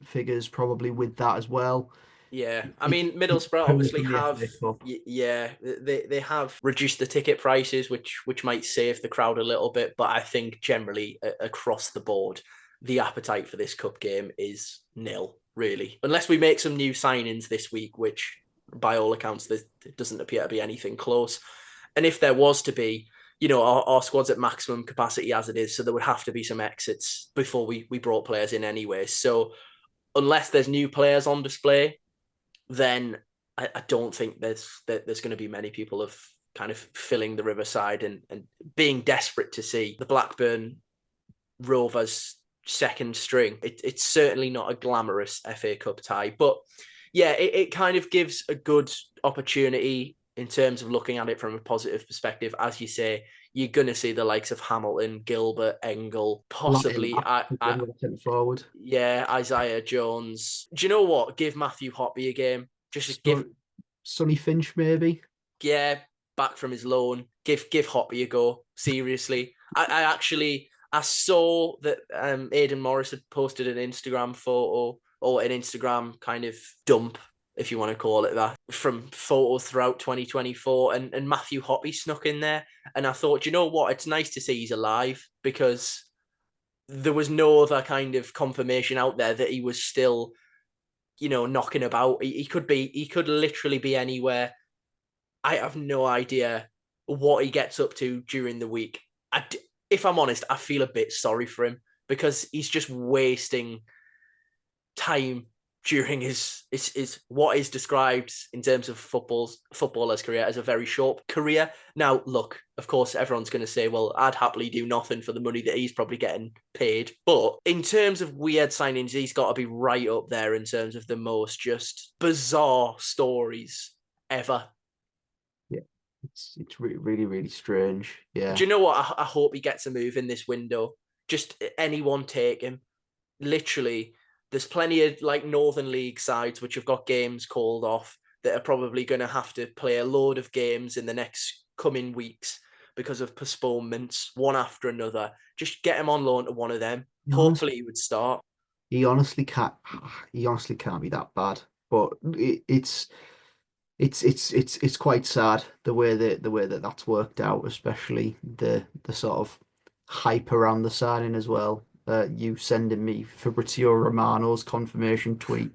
B: figures probably with that as well.
A: Yeah, I
B: It's
A: mean, Middlesbrough
B: poor
A: obviously
B: from the
A: have,
B: FA Cup.
A: yeah, they have reduced the ticket prices, which might save the crowd a little bit, but I think generally across the board, the appetite for this cup game is nil, really, unless we make some new signings this week, which by all accounts there doesn't appear to be anything close. And if there was to be, our squad's at maximum capacity as it is, so there would have to be some exits before we brought players in anyway. So unless there's new players on display, then I don't think there's going to be many people of kind of filling the Riverside and being desperate to see the Blackburn Rovers second string. It's certainly not a glamorous FA Cup tie, but yeah, it kind of gives a good opportunity in terms of looking at it from a positive perspective. As you say, you're going to see the likes of Hamilton, Gilbert, Engel,
B: LATTE
A: possibly
B: LATH is the other centre forward.
A: yeah, Isaiah Jones. Do you know what? Give Matthew Hoppy a game. Just give,
B: Sonny Finch maybe.
A: yeah, back from his loan. Give Hoppy a go. Seriously, I saw that Aidan Morris had posted an Instagram photo or an Instagram kind of dump, if you want to call it that, from photos throughout 2024, and Matthew Hoppy snuck in there, and I thought, you know what? It's nice to see he's alive because there was no other kind of confirmation out there that he was still, knocking about. He could literally be anywhere. I have no idea what he gets up to during the week. If I'm honest, I feel a bit sorry for him because he's just wasting time during his what is described in terms of footballer's career as a very short career. Now, look, of course, everyone's going to say, well, I'd happily do nothing for the money that he's probably getting paid. But in terms of weird signings, he's got to be right up there in terms of the most just bizarre stories ever.
B: Yeah, it's really really strange.
A: Do
B: Yeah.
A: you know what? I hope he gets a move in this window. Just anyone take him. Literally, there's plenty of like Northern League sides which have got games called off that are probably going to have to play a load of games in the next coming weeks because of postponements, one after another. Just get him on loan to one of them. Hopefully, he would start.
B: He honestly can't. He honestly can't be that bad. But it's quite sad the way that that's worked out, especially the sort of hype around the signing as well. You sending me Fabrizio Romano's confirmation tweet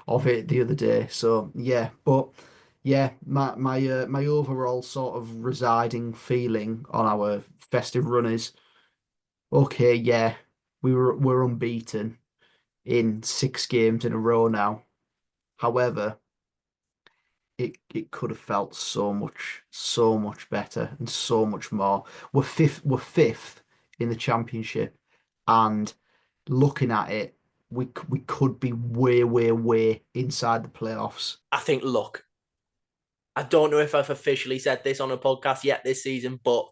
B: of it the other day. So yeah, but yeah, my overall sort of residing feeling on our festive run is okay. Yeah, we're unbeaten in 6 games in a row now. However, it could have felt so much better and so much more. We're fifth in the championship, and looking at it, we could be way inside the playoffs.
A: I think, look, I don't know if I've officially said this on a podcast yet this season, but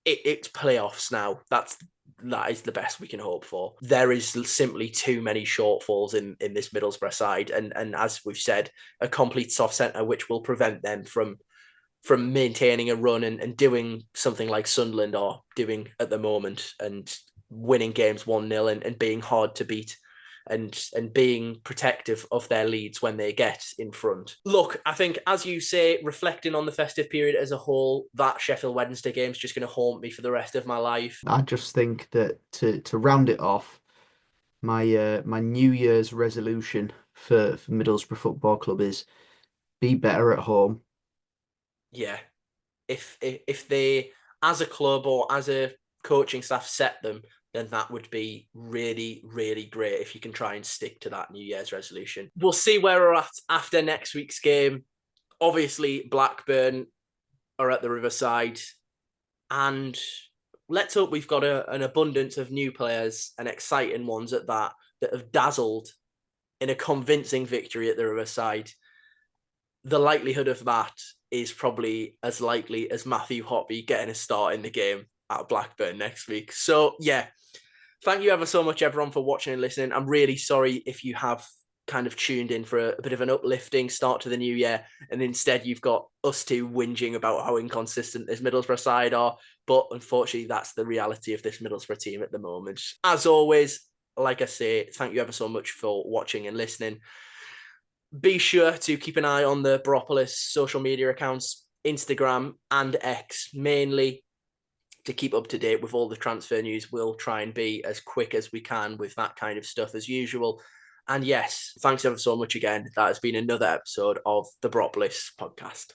A: it's playoffs now. That is the best we can hope for. There is simply too many shortfalls in this Middlesbrough side, and as we've said, a complete soft centre which will prevent them from maintaining a run and doing something like Sunderland are doing at the moment and winning games 1-0 and being hard to beat and being protective of their leads when they get in front. Look, I think, as you say, reflecting on the festive period as a whole, that Sheffield Wednesday game is just going to haunt me for the rest of my life.
B: I just think that to round it off, my New Year's resolution for Middlesbrough Football Club is be better at home.
A: Yeah, if they, as a club or as a coaching staff, set them, then that would be really, really great if you can try and stick to that New Year's resolution. We'll see where we're at after next week's game. Obviously, Blackburn are at the Riverside, and let's hope we've got an abundance of new players and exciting ones at that have dazzled in a convincing victory at the Riverside. The likelihood of that is probably as likely as Matthew Hoppy getting a start in the game at Blackburn next week. So yeah, thank you ever so much, everyone, for watching and listening. I'm really sorry if you have kind of tuned in for a bit of an uplifting start to the new year, and instead you've got us two whinging about how inconsistent this Middlesbrough side are. But unfortunately, that's the reality of this Middlesbrough team at the moment. As always, like I say, thank you ever so much for watching and listening. Be sure to keep an eye on the Boropolis social media accounts, Instagram and X mainly, to keep up to date with all the transfer news. We'll try and be as quick as we can with that kind of stuff as usual. And yes, thanks ever so much again. That has been another episode of the Boropolis podcast.